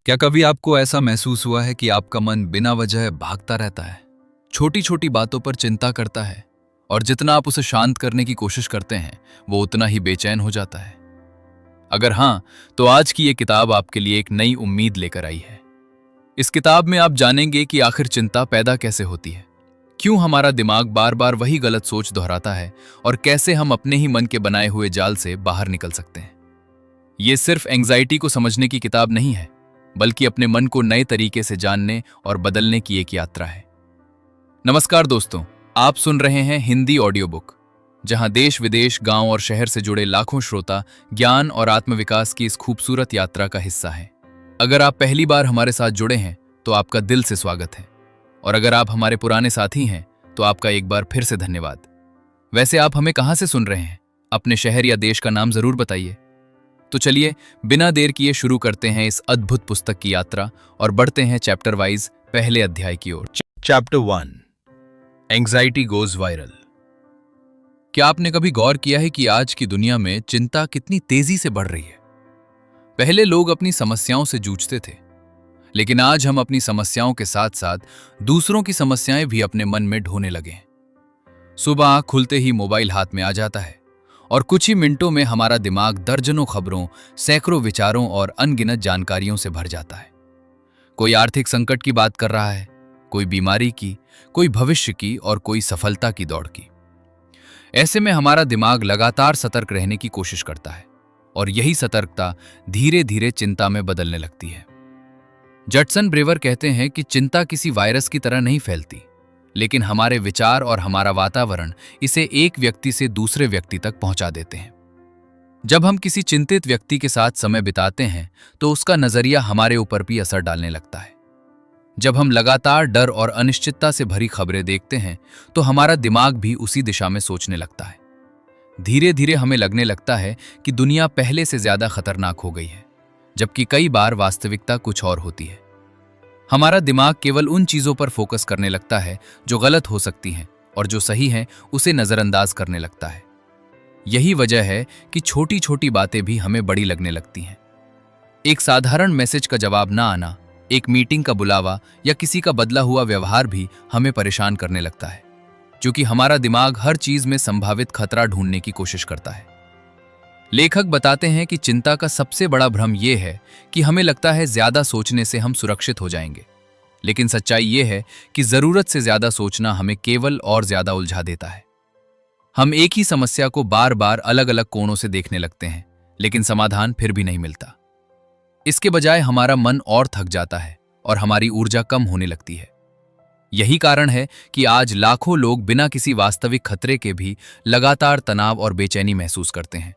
क्या कभी आपको ऐसा महसूस हुआ है कि आपका मन बिना वजह भागता रहता है, छोटी छोटी बातों पर चिंता करता है, और जितना आप उसे शांत करने की कोशिश करते हैं वो उतना ही बेचैन हो जाता है? अगर हाँ, तो आज की ये किताब आपके लिए एक नई उम्मीद लेकर आई है। इस किताब में आप जानेंगे कि आखिर चिंता पैदा कैसे होती है, क्यों हमारा दिमाग बार बार वही गलत सोच दोहराता है, और कैसे हम अपने ही मन के बनाए हुए जाल से बाहर निकल सकते हैं। ये सिर्फ एंग्जाइटी को समझने की किताब नहीं है, बल्कि अपने मन को नए तरीके से जानने और बदलने की एक यात्रा है। नमस्कार दोस्तों, आप सुन रहे हैं हिंदी ऑडियो बुक, जहां देश विदेश, गांव और शहर से जुड़े लाखों श्रोता ज्ञान और आत्मविकास की इस खूबसूरत यात्रा का हिस्सा हैं। अगर आप पहली बार हमारे साथ जुड़े हैं तो आपका दिल से स्वागत है, और अगर आप हमारे पुराने साथी हैं तो आपका एक बार फिर से धन्यवाद। वैसे आप हमें कहां से सुन रहे हैं? अपने शहर या देश का नाम जरूर बताइए। तो चलिए बिना देर किए शुरू करते हैं इस अद्भुत पुस्तक की यात्रा और बढ़ते हैं चैप्टर वाइज पहले अध्याय की ओर। Chapter 1, anxiety goes viral. क्या आपने कभी गौर किया है कि आज की दुनिया में चिंता कितनी तेजी से बढ़ रही है? पहले लोग अपनी समस्याओं से जूझते थे, लेकिन आज हम अपनी समस्याओं के साथ साथ दूसरों की समस्याएं भी अपने मन में ढोने लगे हैं। सुबह आंख खुलते ही मोबाइल हाथ में आ जाता है, और कुछ ही मिनटों में हमारा दिमाग दर्जनों खबरों, सैकड़ों विचारों और अनगिनत जानकारियों से भर जाता है। कोई आर्थिक संकट की बात कर रहा है, कोई बीमारी की, कोई भविष्य की और कोई सफलता की दौड़ की। ऐसे में हमारा दिमाग लगातार सतर्क रहने की कोशिश करता है, और यही सतर्कता धीरे धीरे चिंता में बदलने लगती है। जटसन ब्रेवर कहते हैं कि चिंता किसी वायरस की तरह नहीं फैलती, लेकिन हमारे विचार और हमारा वातावरण इसे एक व्यक्ति से दूसरे व्यक्ति तक पहुंचा देते हैं। जब हम किसी चिंतित व्यक्ति के साथ समय बिताते हैं तो उसका नजरिया हमारे ऊपर भी असर डालने लगता है। जब हम लगातार डर और अनिश्चितता से भरी खबरें देखते हैं तो हमारा दिमाग भी उसी दिशा में सोचने लगता है। धीरे धीरे हमें लगने लगता है कि दुनिया पहले से ज्यादा खतरनाक हो गई है, जबकि कई बार वास्तविकता कुछ और होती है। हमारा दिमाग केवल उन चीजों पर फोकस करने लगता है जो गलत हो सकती हैं, और जो सही है उसे नजरअंदाज करने लगता है। यही वजह है कि छोटी छोटी बातें भी हमें बड़ी लगने लगती हैं। एक साधारण मैसेज का जवाब ना आना, एक मीटिंग का बुलावा या किसी का बदला हुआ व्यवहार भी हमें परेशान करने लगता है, क्योंकि हमारा दिमाग हर चीज में संभावित खतरा ढूंढने की कोशिश करता है। लेखक बताते हैं कि चिंता का सबसे बड़ा भ्रम यह है कि हमें लगता है ज्यादा सोचने से हम सुरक्षित हो जाएंगे, लेकिन सच्चाई यह है कि जरूरत से ज्यादा सोचना हमें केवल और ज्यादा उलझा देता है। हम एक ही समस्या को बार बार अलग अलग कोणों से देखने लगते हैं, लेकिन समाधान फिर भी नहीं मिलता। इसके बजाय हमारा मन और थक जाता है और हमारी ऊर्जा कम होने लगती है। यही कारण है कि आज लाखों लोग बिना किसी वास्तविक खतरे के भी लगातार तनाव और बेचैनी महसूस करते हैं।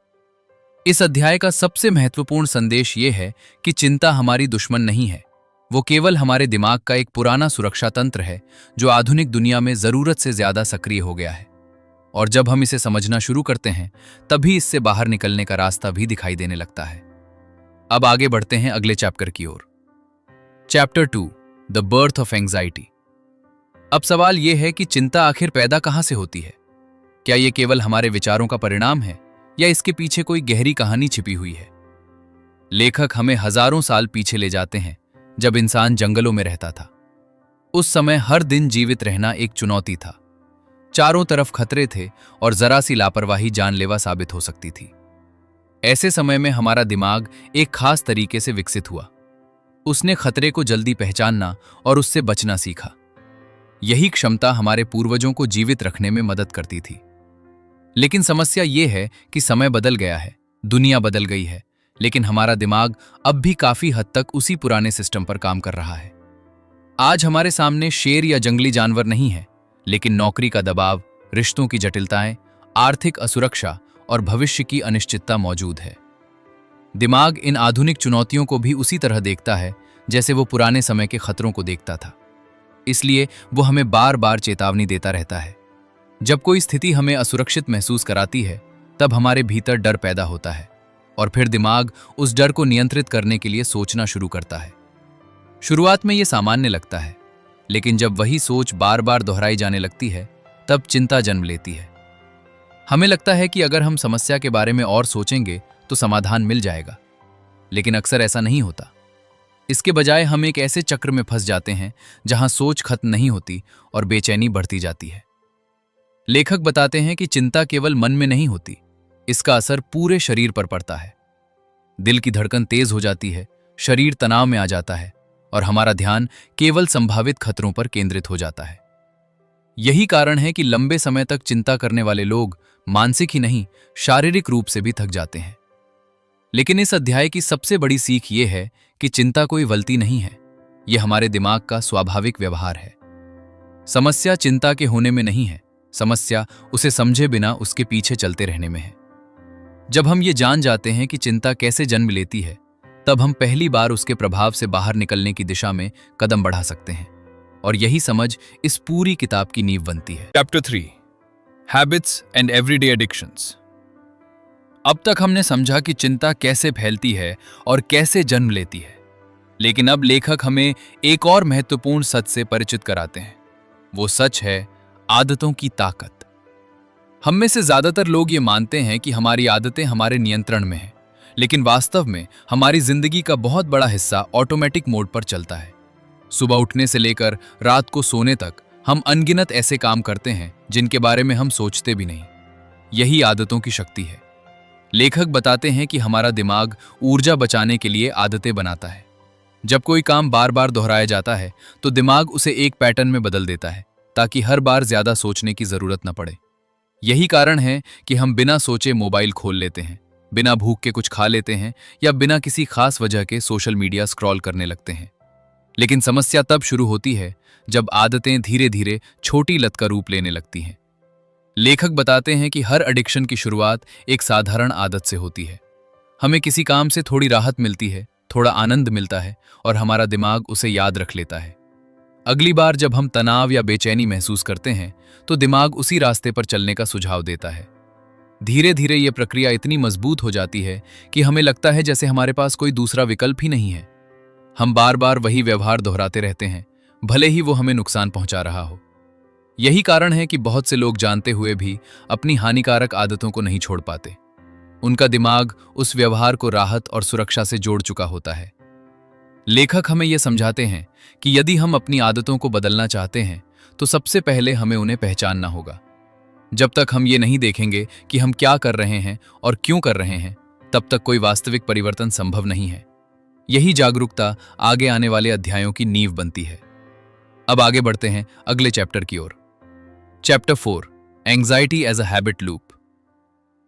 इस अध्याय का सबसे महत्वपूर्ण संदेश ये है कि चिंता हमारी दुश्मन नहीं है, वो केवल हमारे दिमाग का एक पुराना सुरक्षा तंत्र है जो आधुनिक दुनिया में जरूरत से ज्यादा सक्रिय हो गया है। और जब हम इसे समझना शुरू करते हैं तभी इससे बाहर निकलने का रास्ता भी दिखाई देने लगता है। अब आगे बढ़ते हैं अगले चैप्टर की ओर। Chapter 2, the birth of anxiety. अब सवाल यह है कि चिंता आखिर पैदा कहां से होती है? क्या यह केवल हमारे विचारों का परिणाम है, या इसके पीछे कोई गहरी कहानी छिपी हुई है? लेखक हमें हजारों साल पीछे ले जाते हैं, जब इंसान जंगलों में रहता था। उस समय हर दिन जीवित रहना एक चुनौती था। चारों तरफ खतरे थे और जरा सी लापरवाही जानलेवा साबित हो सकती थी। ऐसे समय में हमारा दिमाग एक खास तरीके से विकसित हुआ। उसने खतरे को जल्दी पहचानना और उससे बचना सीखा। यही क्षमता हमारे पूर्वजों को जीवित रखने में मदद करती थी। लेकिन समस्या यह है कि समय बदल गया है, दुनिया बदल गई है, लेकिन हमारा दिमाग अब भी काफी हद तक उसी पुराने सिस्टम पर काम कर रहा है। आज हमारे सामने शेर या जंगली जानवर नहीं है, लेकिन नौकरी का दबाव, रिश्तों की जटिलताएं, आर्थिक असुरक्षा और भविष्य की अनिश्चितता मौजूद है। दिमाग इन आधुनिक चुनौतियों को भी उसी तरह देखता है जैसे वो पुराने समय के खतरों को देखता था। इसलिए वो हमें बार बार चेतावनी देता रहता है। जब कोई स्थिति हमें असुरक्षित महसूस कराती है तब हमारे भीतर डर पैदा होता है, और फिर दिमाग उस डर को नियंत्रित करने के लिए सोचना शुरू करता है। शुरुआत में यह सामान्य लगता है, लेकिन जब वही सोच बार बार दोहराई जाने लगती है तब चिंता जन्म लेती है। हमें लगता है कि अगर हम समस्या के बारे में और सोचेंगे तो समाधान मिल जाएगा, लेकिन अक्सर ऐसा नहीं होता। इसके बजाय हम एक ऐसे चक्र में फंस जाते हैं जहां सोच खत्म नहीं होती और बेचैनी बढ़ती जाती है। लेखक बताते हैं कि चिंता केवल मन में नहीं होती, इसका असर पूरे शरीर पर पड़ता है। दिल की धड़कन तेज हो जाती है, शरीर तनाव में आ जाता है और हमारा ध्यान केवल संभावित खतरों पर केंद्रित हो जाता है। यही कारण है कि लंबे समय तक चिंता करने वाले लोग मानसिक ही नहीं, शारीरिक रूप से भी थक जाते हैं। लेकिन इस अध्याय की सबसे बड़ी सीख ये है कि चिंता कोई गलती नहीं है, यह हमारे दिमाग का स्वाभाविक व्यवहार है। समस्या चिंता के होने में नहीं है, समस्या उसे समझे बिना उसके पीछे चलते रहने में है। जब हम ये जान जाते हैं कि चिंता कैसे जन्म लेती है, तब हम पहली बार उसके प्रभाव से बाहर निकलने की दिशा में कदम बढ़ा सकते हैं। और यही समझ इस पूरी किताब की नींव बनती है। Chapter 3, habits and everyday addictions. अब तक हमने समझा कि चिंता कैसे फैलती है और कैसे जन्म लेती है, लेकिन अब लेखक हमें एक और महत्वपूर्ण सच से परिचित कराते हैं। वो सच है आदतों की ताकत। हम में से ज्यादातर लोग ये मानते हैं कि हमारी आदतें हमारे नियंत्रण में हैं, लेकिन वास्तव में हमारी जिंदगी का बहुत बड़ा हिस्सा ऑटोमेटिक मोड पर चलता है। सुबह उठने से लेकर रात को सोने तक हम अनगिनत ऐसे काम करते हैं जिनके बारे में हम सोचते भी नहीं। यही आदतों की शक्ति है। लेखक बताते हैं कि हमारा दिमाग ऊर्जा बचाने के लिए आदतें बनाता है। जब कोई काम बार बार दोहराया जाता है तो दिमाग उसे एक पैटर्न में बदल देता है ताकि हर बार ज्यादा सोचने की जरूरत न पड़े। यही कारण है कि हम बिना सोचे मोबाइल खोल लेते हैं, बिना भूख के कुछ खा लेते हैं या बिना किसी खास वजह के सोशल मीडिया स्क्रॉल करने लगते हैं। लेकिन समस्या तब शुरू होती है जब आदतें धीरे धीरे छोटी लत का रूप लेने लगती हैं। लेखक बताते हैं कि हर एडिक्शन की शुरुआत एक साधारण आदत से होती है। हमें किसी काम से थोड़ी राहत मिलती है, थोड़ा आनंद मिलता है और हमारा दिमाग उसे याद रख लेता है। अगली बार जब हम तनाव या बेचैनी महसूस करते हैं तो दिमाग उसी रास्ते पर चलने का सुझाव देता है। धीरे धीरे यह प्रक्रिया इतनी मजबूत हो जाती है कि हमें लगता है जैसे हमारे पास कोई दूसरा विकल्प ही नहीं है। हम बार बार वही व्यवहार दोहराते रहते हैं, भले ही वो हमें नुकसान पहुंचा रहा हो। यही कारण है कि बहुत से लोग जानते हुए भी अपनी हानिकारक आदतों को नहीं छोड़ पाते। उनका दिमाग उस व्यवहार को राहत और सुरक्षा से जोड़ चुका होता है। लेखक हमें यह समझाते हैं कि यदि हम अपनी आदतों को बदलना चाहते हैं तो सबसे पहले हमें उन्हें पहचानना होगा। जब तक हम ये नहीं देखेंगे कि हम क्या कर रहे हैं और क्यों कर रहे हैं, तब तक कोई वास्तविक परिवर्तन संभव नहीं है। यही जागरूकता आगे आने वाले अध्यायों की नींव बनती है। अब आगे बढ़ते हैं अगले चैप्टर की ओर। Chapter 4, anxiety as a habit loop.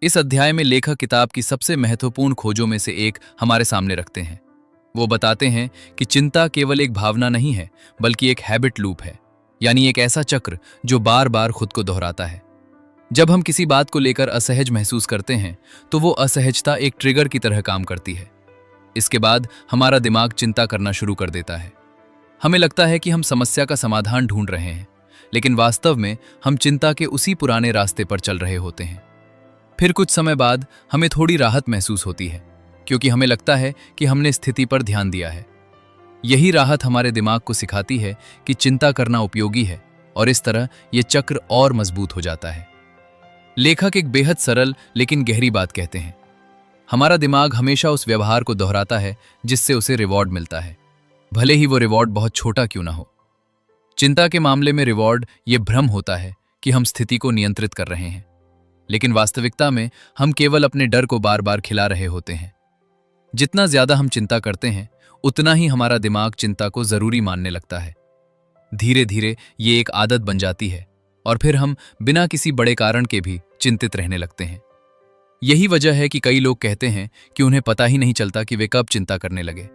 इस अध्याय में लेखक किताब की सबसे महत्वपूर्ण खोजों में से एक हमारे सामने रखते हैं। वो बताते हैं कि चिंता केवल एक भावना नहीं है, बल्कि एक हैबिट लूप है, यानी एक ऐसा चक्र जो बार बार खुद को दोहराता है। जब हम किसी बात को लेकर असहज महसूस करते हैं तो वो असहजता एक ट्रिगर की तरह काम करती है। इसके बाद हमारा दिमाग चिंता करना शुरू कर देता है। हमें लगता है कि हम समस्या का समाधान ढूंढ रहे हैं, लेकिन वास्तव में हम चिंता के उसी पुराने रास्ते पर चल रहे होते हैं। फिर कुछ समय बाद हमें थोड़ी राहत महसूस होती है, क्योंकि हमें लगता है कि हमने स्थिति पर ध्यान दिया है। यही राहत हमारे दिमाग को सिखाती है कि चिंता करना उपयोगी है, और इस तरह यह चक्र और मजबूत हो जाता है। लेखक एक बेहद सरल लेकिन गहरी बात कहते हैं। हमारा दिमाग हमेशा उस व्यवहार को दोहराता है जिससे उसे रिवॉर्ड मिलता है, भले ही वो रिवॉर्ड बहुत छोटा क्यों ना हो। चिंता के मामले में रिवॉर्ड ये भ्रम होता है कि हम स्थिति को नियंत्रित कर रहे हैं, लेकिन वास्तविकता में हम केवल अपने डर को बार बार खिला रहे होते हैं। जितना ज्यादा हम चिंता करते हैं, उतना ही हमारा दिमाग चिंता को जरूरी मानने लगता है। धीरे धीरे ये एक आदत बन जाती है और फिर हम बिना किसी बड़े कारण के भी चिंतित रहने लगते हैं। यही वजह है कि कई लोग कहते हैं कि उन्हें पता ही नहीं चलता कि वे कब चिंता करने लगे।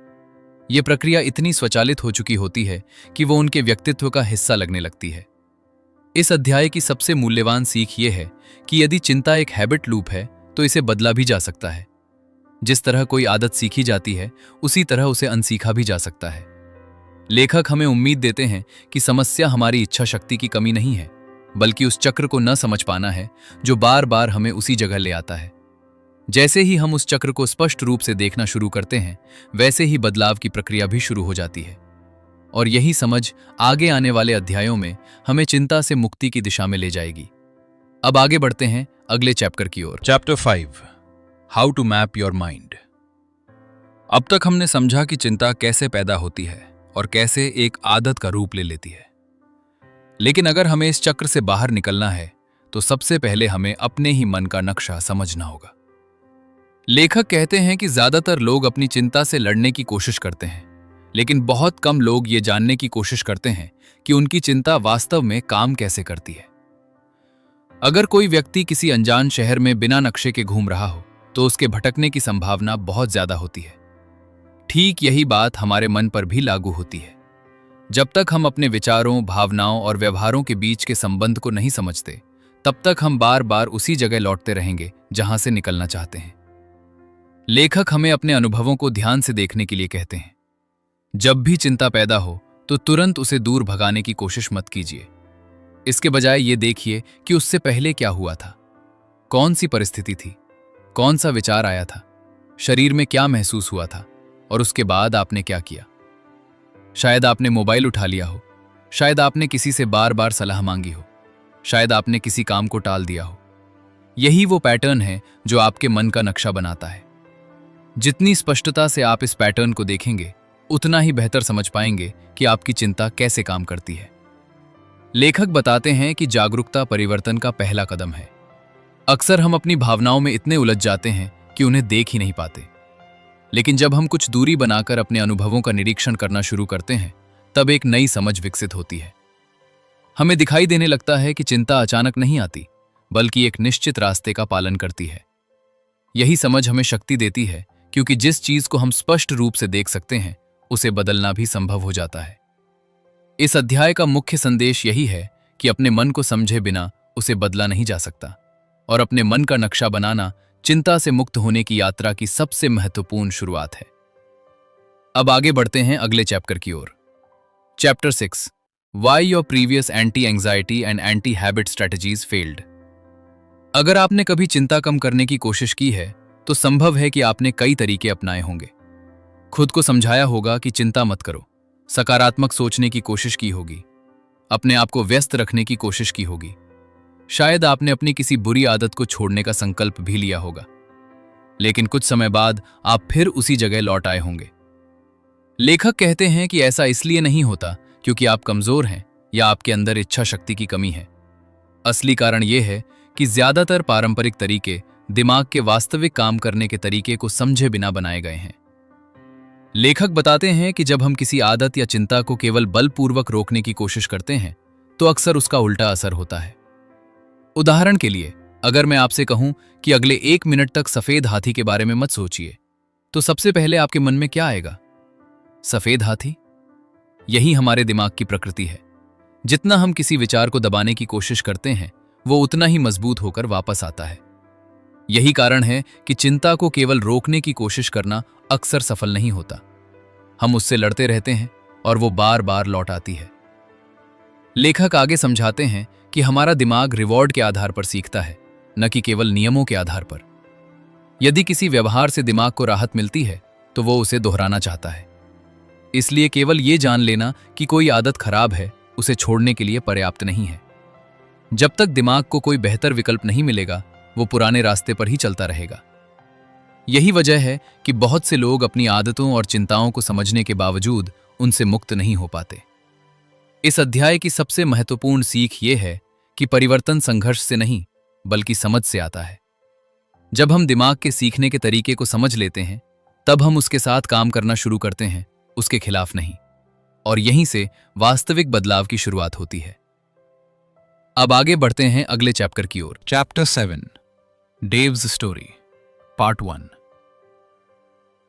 ये प्रक्रिया इतनी स्वचालित हो चुकी होती है कि वो उनके व्यक्तित्व का हिस्सा लगने लगती है। इस अध्याय की सबसे मूल्यवान सीख ये है कि यदि चिंता एक हैबिट लूप है तो इसे बदला भी जा सकता है। जिस तरह कोई आदत सीखी जाती है, उसी तरह उसे अनसीखा भी जा सकता है। लेखक हमें उम्मीद देते हैं कि समस्या हमारी इच्छा शक्ति की कमी नहीं है, बल्कि उस चक्र को न समझ पाना है जो बार बार हमें उसी जगह ले आता है। जैसे ही हम उस चक्र को स्पष्ट रूप से देखना शुरू करते हैं, वैसे ही बदलाव की प्रक्रिया भी शुरू हो जाती है। और यही समझ आगे आने वाले अध्यायों में हमें चिंता से मुक्ति की दिशा में ले जाएगी। अब आगे बढ़ते हैं अगले चैप्टर की ओर। Chapter 5, how to map your mind. अब तक हमने समझा कि चिंता कैसे पैदा होती है और कैसे एक आदत का रूप ले लेती है। लेकिन अगर हमें इस चक्र से बाहर निकलना है तो सबसे पहले हमें अपने ही मन का नक्शा समझना होगा। लेखक कहते हैं कि ज्यादातर लोग अपनी चिंता से लड़ने की कोशिश करते हैं, लेकिन बहुत कम लोग ये जानने की कोशिश करते हैं कि उनकी चिंता वास्तव में काम कैसे करती है। अगर कोई व्यक्ति किसी अनजान शहर में बिना नक्शे के घूम रहा हो तो उसके भटकने की संभावना बहुत ज्यादा होती है। ठीक यही बात हमारे मन पर भी लागू होती है। जब तक हम अपने विचारों, भावनाओं और व्यवहारों के बीच के संबंध को नहीं समझते, तब तक हम बार बार उसी जगह लौटते रहेंगे जहां से निकलना चाहते हैं। लेखक हमें अपने अनुभवों को ध्यान से देखने के लिए कहते हैं। जब भी चिंता पैदा हो तो तुरंत उसे दूर भगाने की कोशिश मत कीजिए। इसके बजाय ये देखिए कि उससे पहले क्या हुआ था, कौन सी परिस्थिति थी, कौन सा विचार आया था, शरीर में क्या महसूस हुआ था और उसके बाद आपने क्या किया। शायद आपने मोबाइल उठा लिया हो, शायद आपने किसी से बार बार सलाह मांगी हो, शायद आपने किसी काम को टाल दिया हो। यही वो पैटर्न है जो आपके मन का नक्शा बनाता है। जितनी स्पष्टता से आप इस पैटर्न को देखेंगे, उतना ही बेहतर समझ पाएंगे कि आपकी चिंता कैसे काम करती है। लेखक बताते हैं कि जागरूकता परिवर्तन का पहला कदम है। अक्सर हम अपनी भावनाओं में इतने उलझ जाते हैं कि उन्हें देख ही नहीं पाते। लेकिन जब हम कुछ दूरी बनाकर अपने अनुभवों का निरीक्षण करना शुरू करते हैं, तब एक नई समझ विकसित होती है। हमें दिखाई देने लगता है कि चिंता अचानक नहीं आती, बल्कि एक निश्चित रास्ते का पालन करती है। यही समझ हमें शक्ति देती है, क्योंकि जिस चीज को हम स्पष्ट रूप से देख सकते हैं, उसे बदलना भी संभव हो जाता है। इस अध्याय का मुख्य संदेश यही है कि अपने मन को समझे बिना उसे बदला नहीं जा सकता, और अपने मन का नक्शा बनाना चिंता से मुक्त होने की यात्रा की सबसे महत्वपूर्ण शुरुआत है। अब आगे बढ़ते हैं अगले चैप्टर की ओर। Chapter 6, why your previous anti anxiety and anti habit strategies failed. अगर आपने कभी चिंता कम करने की कोशिश की है तो संभव है कि आपने कई तरीके अपनाए होंगे। खुद को समझाया होगा कि चिंता मत करो, सकारात्मक सोचने की कोशिश की होगी, अपने आप को व्यस्त रखने की कोशिश की होगी। शायद आपने अपनी किसी बुरी आदत को छोड़ने का संकल्प भी लिया होगा, लेकिन कुछ समय बाद आप फिर उसी जगह लौट आए होंगे। लेखक कहते हैं कि ऐसा इसलिए नहीं होता क्योंकि आप कमजोर हैं या आपके अंदर इच्छा शक्ति की कमी है। असली कारण यह है कि ज्यादातर पारंपरिक तरीके दिमाग के वास्तविक काम करने के तरीके को समझे बिना बनाए गए हैं। लेखक बताते हैं कि जब हम किसी आदत या चिंता को केवल बलपूर्वक रोकने की कोशिश करते हैं तो अक्सर उसका उल्टा असर होता है। उदाहरण के लिए, अगर मैं आपसे कहूं कि अगले 1 मिनट तक सफेद हाथी के बारे में मत सोचिए, तो सबसे पहले आपके मन में क्या आएगा? सफेद हाथी? यही हमारे दिमाग की प्रकृति है। जितना हम किसी विचार को दबाने की कोशिश करते हैं, वो उतना ही मजबूत होकर वापस आता है। यही कारण है कि चिंता को केवल रोकने की कोशिश करना अक्सर सफल नहीं होता। हम उससे लड़ते रहते हैं और वो बार बार लौट आती है। लेखक आगे समझाते हैं कि हमारा दिमाग रिवॉर्ड के आधार पर सीखता है, न कि केवल नियमों के आधार पर। यदि किसी व्यवहार से दिमाग को राहत मिलती है तो वो उसे दोहराना चाहता है। इसलिए केवल ये जान लेना कि कोई आदत खराब है उसे छोड़ने के लिए पर्याप्त नहीं है। जब तक दिमाग को कोई बेहतर विकल्प नहीं मिलेगा, वो पुराने रास्ते पर ही चलता रहेगा। यही वजह है कि बहुत से लोग अपनी आदतों और चिंताओं को समझने के बावजूद उनसे मुक्त नहीं हो पाते। इस अध्याय की सबसे महत्वपूर्ण सीख ये है कि परिवर्तन संघर्ष से नहीं, बल्कि समझ से आता है। जब हम दिमाग के सीखने के तरीके को समझ लेते हैं, तब हम उसके साथ काम करना शुरू करते हैं, उसके खिलाफ नहीं। और यहीं से वास्तविक बदलाव की शुरुआत होती है। अब आगे बढ़ते हैं अगले चैप्टर की ओर। Chapter 7, Dave's story, part 1।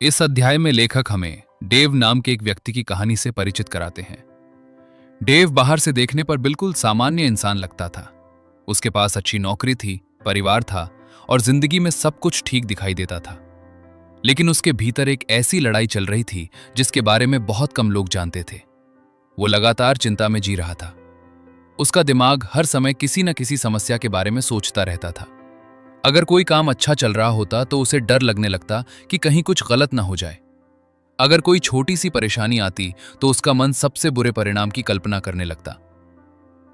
इस अध्याय में लेखक हमें डेव नाम के एक व्यक्ति की कहानी से परिचित कराते हैं। डेव बाहर से देखने पर बिल्कुल सामान्य इंसान लगता था। उसके पास अच्छी नौकरी थी, परिवार था और जिंदगी में सब कुछ ठीक दिखाई देता था। लेकिन उसके भीतर एक ऐसी लड़ाई चल रही थी जिसके बारे में बहुत कम लोग जानते थे। वो लगातार चिंता में जी रहा था। उसका दिमाग हर समय किसी न किसी समस्या के बारे में सोचता रहता था। अगर कोई काम अच्छा चल रहा होता तो उसे डर लगने लगता कि कहीं कुछ गलत ना हो जाए। अगर कोई छोटी सी परेशानी आती तो उसका मन सबसे बुरे परिणाम की कल्पना करने लगता।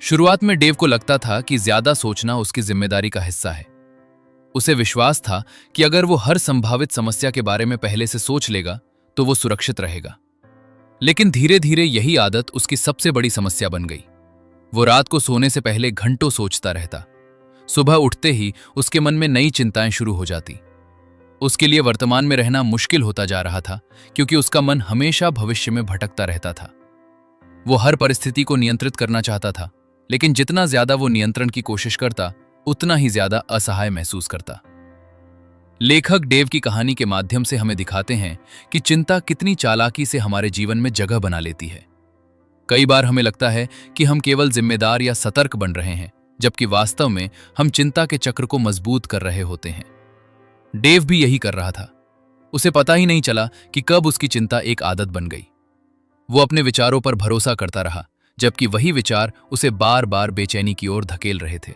शुरुआत में डेव को लगता था कि ज्यादा सोचना उसकी जिम्मेदारी का हिस्सा है। उसे विश्वास था कि अगर वो हर संभावित समस्या के बारे में पहले से सोच लेगा तो वो सुरक्षित रहेगा। लेकिन धीरे धीरे यही आदत उसकी सबसे बड़ी समस्या बन गई। वो रात को सोने से पहले घंटों सोचता रहता। सुबह उठते ही उसके मन में नई चिंताएं शुरू हो जाती। उसके लिए वर्तमान में रहना मुश्किल होता जा रहा था, क्योंकि उसका मन हमेशा भविष्य में भटकता रहता था। वो हर परिस्थिति को नियंत्रित करना चाहता था, लेकिन जितना ज्यादा वो नियंत्रण की कोशिश करता, उतना ही ज्यादा असहाय महसूस करता। लेखक डेव की कहानी के माध्यम से हमें दिखाते हैं कि चिंता कितनी चालाकी से हमारे जीवन में जगह बना लेती है। कई बार हमें लगता है कि हम केवल जिम्मेदार या सतर्क बन रहे हैं, जबकि वास्तव में हम चिंता के चक्र को मजबूत कर रहे होते हैं। डेव भी यही कर रहा था। उसे पता ही नहीं चला कि कब उसकी चिंता एक आदत बन गई। वो अपने विचारों पर भरोसा करता रहा, जबकि वही विचार उसे बार बार बेचैनी की ओर धकेल रहे थे।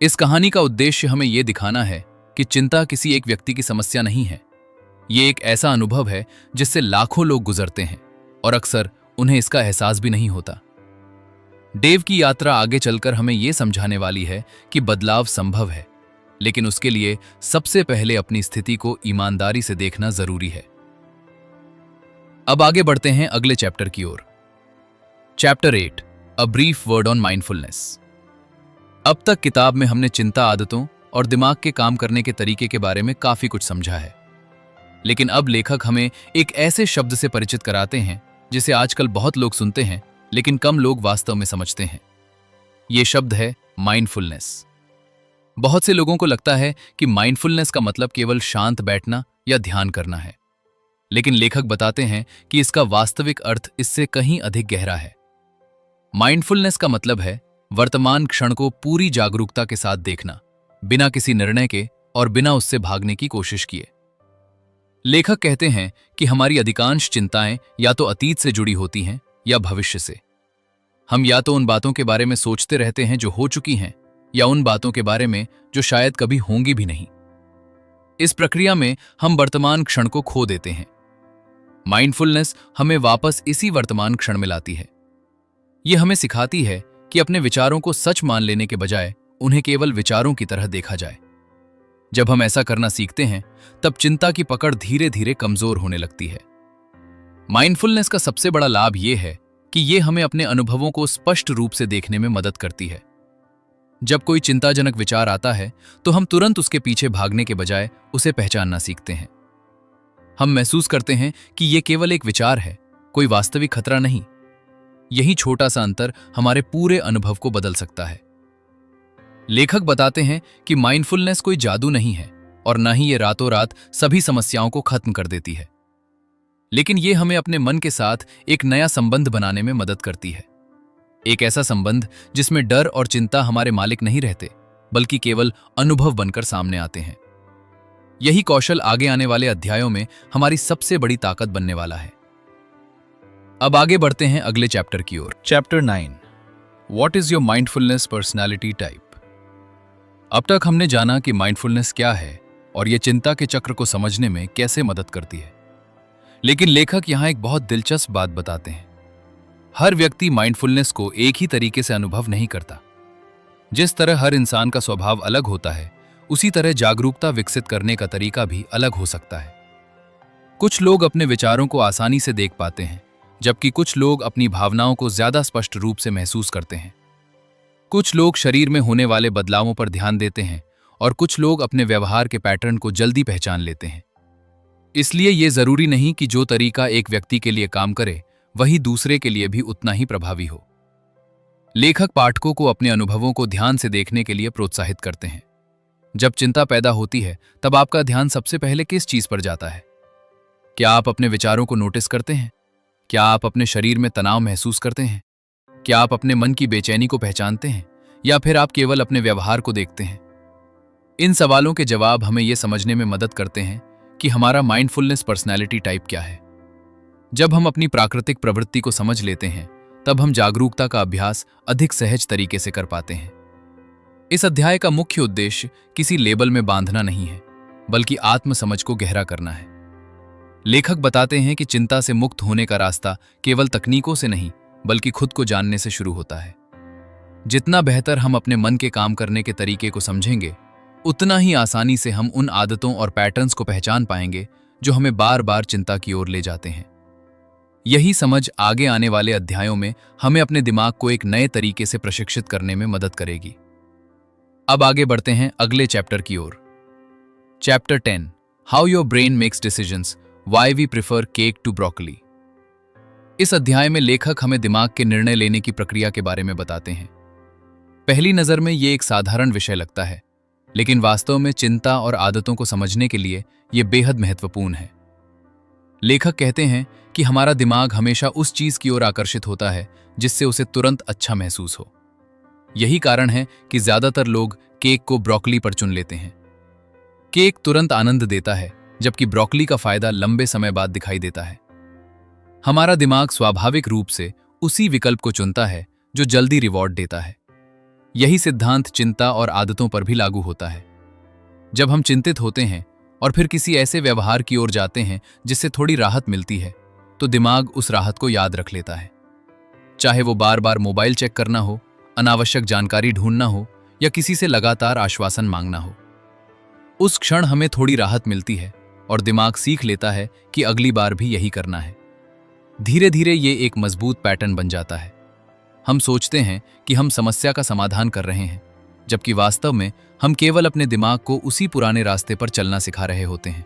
इस कहानी का उद्देश्य हमें यह दिखाना है कि चिंता किसी एक व्यक्ति की समस्या नहीं है। ये एक ऐसा अनुभव है जिससे लाखों लोग गुजरते हैं और अक्सर उन्हें इसका एहसास भी नहीं होता। डेव की यात्रा आगे चलकर हमें यह समझाने वाली है कि बदलाव संभव है, लेकिन उसके लिए सबसे पहले अपनी स्थिति को ईमानदारी से देखना जरूरी है। अब आगे बढ़ते हैं अगले चैप्टर की ओर। Chapter 8, a brief word on mindfulness. अब तक किताब में हमने चिंता आदतों और दिमाग के काम करने के तरीके के बारे में काफी कुछ समझा है, लेकिन अब लेखक हमें एक ऐसे शब्द से परिचित कराते हैं जिसे आजकल बहुत लोग सुनते हैं, लेकिन कम लोग वास्तव में समझते हैं। यह शब्द है माइंडफुलनेस। बहुत से लोगों को लगता है कि माइंडफुलनेस का मतलब केवल शांत बैठना या ध्यान करना है, लेकिन लेखक बताते हैं कि इसका वास्तविक अर्थ इससे कहीं अधिक गहरा है। माइंडफुलनेस का मतलब है वर्तमान क्षण को पूरी जागरूकता के साथ देखना, बिना किसी निर्णय के और बिना उससे भागने की कोशिश किए। लेखक कहते हैं कि हमारी अधिकांश चिंताएं या तो अतीत से जुड़ी होती हैं या भविष्य से। हम या तो उन बातों के बारे में सोचते रहते हैं जो हो चुकी हैं, या उन बातों के बारे में जो शायद कभी होंगी भी नहीं। इस प्रक्रिया में हम वर्तमान क्षण को खो देते हैं। माइंडफुलनेस हमें वापस इसी वर्तमान क्षण में लाती है। यह हमें सिखाती है कि अपने विचारों को सच मान लेने के बजाय उन्हें केवल विचारों की तरह देखा जाए। जब हम ऐसा करना सीखते हैं, तब चिंता की पकड़ धीरे धीरे कमजोर होने लगती है। माइंडफुलनेस का सबसे बड़ा लाभ यह है कि यह हमें अपने अनुभवों को स्पष्ट रूप से देखने में मदद करती है। जब कोई चिंताजनक विचार आता है, तो हम तुरंत उसके पीछे भागने के बजाय उसे पहचानना सीखते हैं। हम महसूस करते हैं कि यह केवल एक विचार है, कोई वास्तविक खतरा नहीं। यही छोटा सा अंतर हमारे पूरे अनुभव को बदल सकता है। लेखक बताते हैं कि माइंडफुलनेस कोई जादू नहीं है और न ही ये रातों रात सभी समस्याओं को खत्म कर देती है, लेकिन ये हमें अपने मन के साथ एक नया संबंध बनाने में मदद करती है। एक ऐसा संबंध जिसमें डर और चिंता हमारे मालिक नहीं रहते, बल्कि केवल अनुभव बनकर सामने आते हैं। यही कौशल आगे आने वाले अध्यायों में हमारी सबसे बड़ी ताकत बनने वाला है। अब आगे बढ़ते हैं अगले चैप्टर की ओर। Chapter 9, what is your mindfulness personality type. अब तक हमने जाना कि माइंडफुलनेस क्या है और यह चिंता के चक्र को समझने में कैसे मदद करती है, लेकिन लेखक यहां एक बहुत दिलचस्प बात बताते हैं। हर व्यक्ति माइंडफुलनेस को एक ही तरीके से अनुभव नहीं करता। जिस तरह हर इंसान का स्वभाव अलग होता है, उसी तरह जागरूकता विकसित करने का तरीका भी अलग हो सकता है। कुछ लोग अपने विचारों को आसानी से देख पाते हैं, जबकि कुछ लोग अपनी भावनाओं को ज्यादा स्पष्ट रूप से महसूस करते हैं। कुछ लोग शरीर में होने वाले बदलावों पर ध्यान देते हैं और कुछ लोग अपने व्यवहार के पैटर्न को जल्दी पहचान लेते हैं। इसलिए यह जरूरी नहीं कि जो तरीका एक व्यक्ति के लिए काम करे, वही दूसरे के लिए भी उतना ही प्रभावी हो। लेखक पाठकों को अपने अनुभवों को ध्यान से देखने के लिए प्रोत्साहित करते हैं। जब चिंता पैदा होती है, तब आपका ध्यान सबसे पहले किस चीज पर जाता है? क्या आप अपने विचारों को नोटिस करते हैं? क्या आप अपने शरीर में तनाव महसूस करते हैं? क्या आप अपने मन की बेचैनी को पहचानते हैं, या फिर आप केवल अपने व्यवहार को देखते हैं? इन सवालों के जवाब हमें यह समझने में मदद करते हैं कि हमारा माइंडफुलनेस पर्सनैलिटी टाइप क्या है। जब हम अपनी प्राकृतिक प्रवृत्ति को समझ लेते हैं, तब हम जागरूकता का अभ्यास अधिक सहज तरीके से कर पाते हैं। इस अध्याय का मुख्य उद्देश्य किसी लेबल में बांधना नहीं है, बल्कि आत्म समझ को गहरा करना है। लेखक बताते हैं कि चिंता से मुक्त होने का रास्ता केवल तकनीकों से नहीं, बल्कि खुद को जानने से शुरू होता है। जितना बेहतर हम अपने मन के काम करने के तरीके को समझेंगे, उतना ही आसानी से हम उन आदतों और पैटर्न्स को पहचान पाएंगे जो हमें बार बार चिंता की ओर ले जाते हैं। यही समझ आगे आने वाले अध्यायों में हमें अपने दिमाग को एक नए तरीके से प्रशिक्षित करने में मदद करेगी। अब आगे बढ़ते हैं अगले चैप्टर की ओर। Chapter 10, how your brain makes decisions, why we prefer cake to broccoli. इस अध्याय में लेखक हमें दिमाग के निर्णय लेने की प्रक्रिया के बारे में बताते हैं। पहली नजर में ये एक साधारण विषय लगता है, लेकिन वास्तव में चिंता और आदतों को समझने के लिए यह बेहद महत्वपूर्ण है। लेखक कहते हैं कि हमारा दिमाग हमेशा उस चीज की ओर आकर्षित होता है जिससे उसे तुरंत अच्छा महसूस हो। यही कारण है कि ज्यादातर लोग केक को ब्रोकली पर चुन लेते हैं। केक तुरंत आनंद देता है, जबकि ब्रोकली का फायदा लंबे समय बाद दिखाई देता है। हमारा दिमाग स्वाभाविक रूप से उसी विकल्प को चुनता है जो जल्दी रिवॉर्ड देता है। यही सिद्धांत चिंता और आदतों पर भी लागू होता है। जब हम चिंतित होते हैं और फिर किसी ऐसे व्यवहार की ओर जाते हैं जिससे थोड़ी राहत मिलती है, तो दिमाग उस राहत को याद रख लेता है। चाहे वो बार बार मोबाइल चेक करना हो, अनावश्यक जानकारी ढूंढना हो या किसी से लगातार आश्वासन मांगना हो। उस क्षण हमें थोड़ी राहत मिलती है और दिमाग सीख लेता है कि अगली बार भी यही करना है। धीरे धीरे ये एक मजबूत पैटर्न बन जाता है। हम सोचते हैं कि हम समस्या का समाधान कर रहे हैं, जबकि वास्तव में हम केवल अपने दिमाग को उसी पुराने रास्ते पर चलना सिखा रहे होते हैं।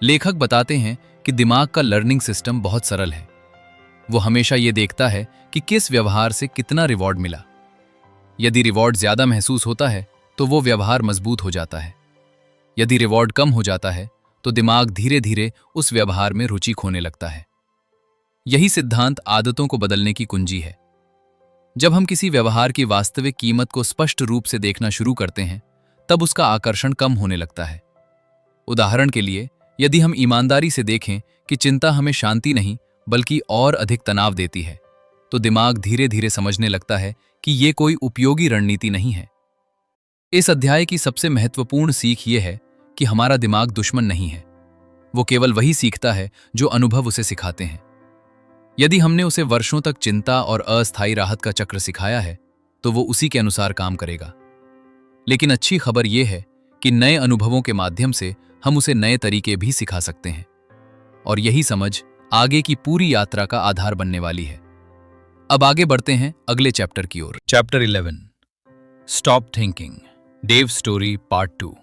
लेखक बताते हैं कि दिमाग का लर्निंग सिस्टम बहुत सरल है। वो हमेशा ये देखता है कि किस व्यवहार से कितना रिवॉर्ड मिला। यदि रिवॉर्ड ज्यादा महसूस होता है तो वो व्यवहार मजबूत हो जाता है। यदि रिवॉर्ड कम हो जाता है तो दिमाग धीरे धीरे उस व्यवहार में रुचि खोने लगता है। यही सिद्धांत आदतों को बदलने की कुंजी है। जब हम किसी व्यवहार की वास्तविक कीमत को स्पष्ट रूप से देखना शुरू करते हैं, तब उसका आकर्षण कम होने लगता है। उदाहरण के लिए, यदि हम ईमानदारी से देखें कि चिंता हमें शांति नहीं बल्कि और अधिक तनाव देती है, तो दिमाग धीरे धीरे समझने लगता है कि ये कोई उपयोगी रणनीति नहीं है। इस अध्याय की सबसे महत्वपूर्ण सीख ये है कि हमारा दिमाग दुश्मन नहीं है। वो केवल वही सीखता है जो अनुभव उसे सिखाते हैं। यदि हमने उसे वर्षों तक चिंता और अस्थायी राहत का चक्र सिखाया है, तो वो उसी के अनुसार काम करेगा। लेकिन अच्छी खबर यह है कि नए अनुभवों के माध्यम से हम उसे नए तरीके भी सिखा सकते हैं, और यही समझ आगे की पूरी यात्रा का आधार बनने वाली है। अब आगे बढ़ते हैं अगले चैप्टर की ओर। Chapter 11, stop thinking, Dave story part 2।